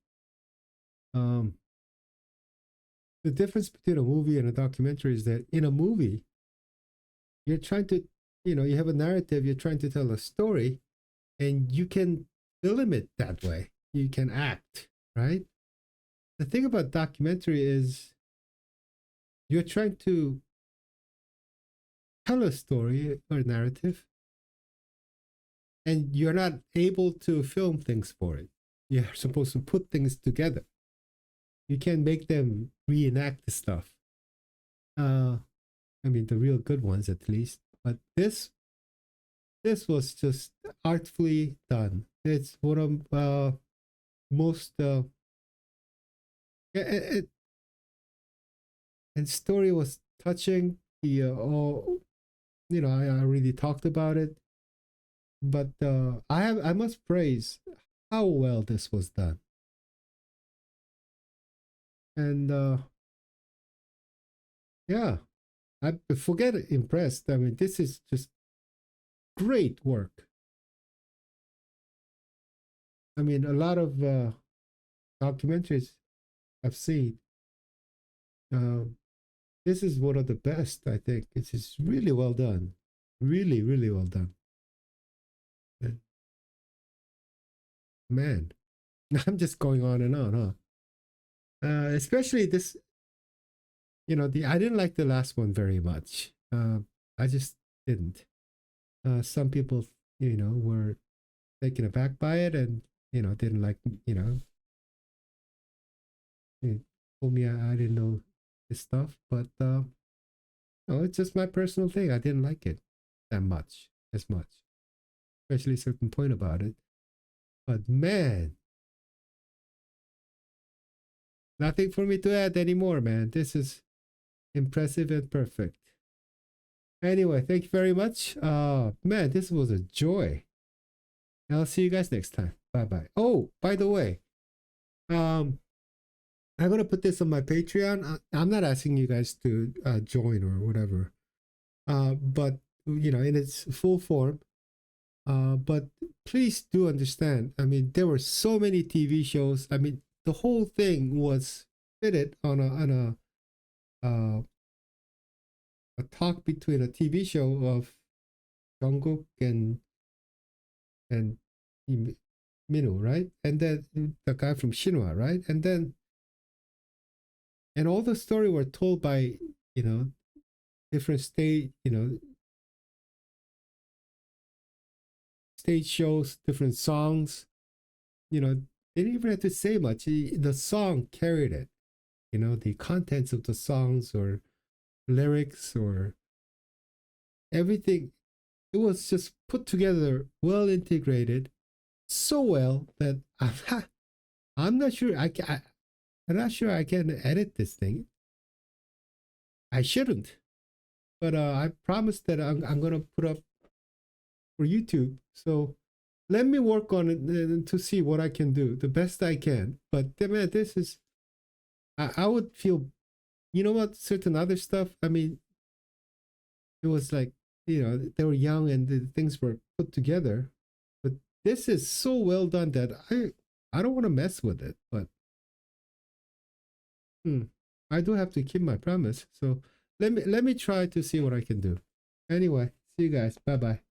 The difference between a movie and a documentary is that in a movie, you're trying to, you know, you have a narrative, you're trying to tell a story, and you can film it that way. You can act, right? The thing about documentary is you're trying to tell a story or narrative, and you're not able to film things for it. You're supposed to put things together. You can't make them reenact the stuff. I mean the real good ones at least. But this was just artfully done. It's one of most and story was touching. The all, you know, I already talked about it, but I must praise how well this was done. And yeah, I forget impressed. I mean, this is just great work. I mean, a lot of documentaries I've seen. This is one of the best, I think. It's just really well done. Really, really well done. And man, I'm just going on and on, huh? Especially this, you know, I didn't like the last one very much. I just didn't. Some people, you know, were taken aback by it and, you know, didn't like, you know, told me I didn't know this stuff, but no, it's just my personal thing. I didn't like it that much, as much, especially a certain point about it. But man, nothing for me to add anymore, man. This is impressive and perfect. Anyway, thank you very much. Man, this was a joy. I'll see you guys next time. Bye bye. Oh, by the way, I'm gonna put this on my Patreon. I'm not asking you guys to join or whatever, but you know, in its full form. But please do understand. I mean, there were so many TV shows. I mean, the whole thing was fitted on a talk between a TV show of Jungkook and Minwoo, right? And then the guy from Shinhwa, right? And then all the story were told by, you know, different stage, you know, stage shows, different songs. You know, they didn't even have to say much. The song carried it. You know, the contents of the songs or lyrics or everything, it was just put together, well integrated, so well that I'm not sure I'm not sure I can edit this thing. I shouldn't, but I promised that I'm gonna put up for YouTube. So let me work on it to see what I can do, the best I can. But man, this is, I would feel, you know what, certain other stuff, I mean, it was like, you know, they were young and the things were put together. But this is so well done that I don't want to mess with it. But I do have to keep my promise. So let me try to see what I can do. Anyway, see you guys. Bye bye.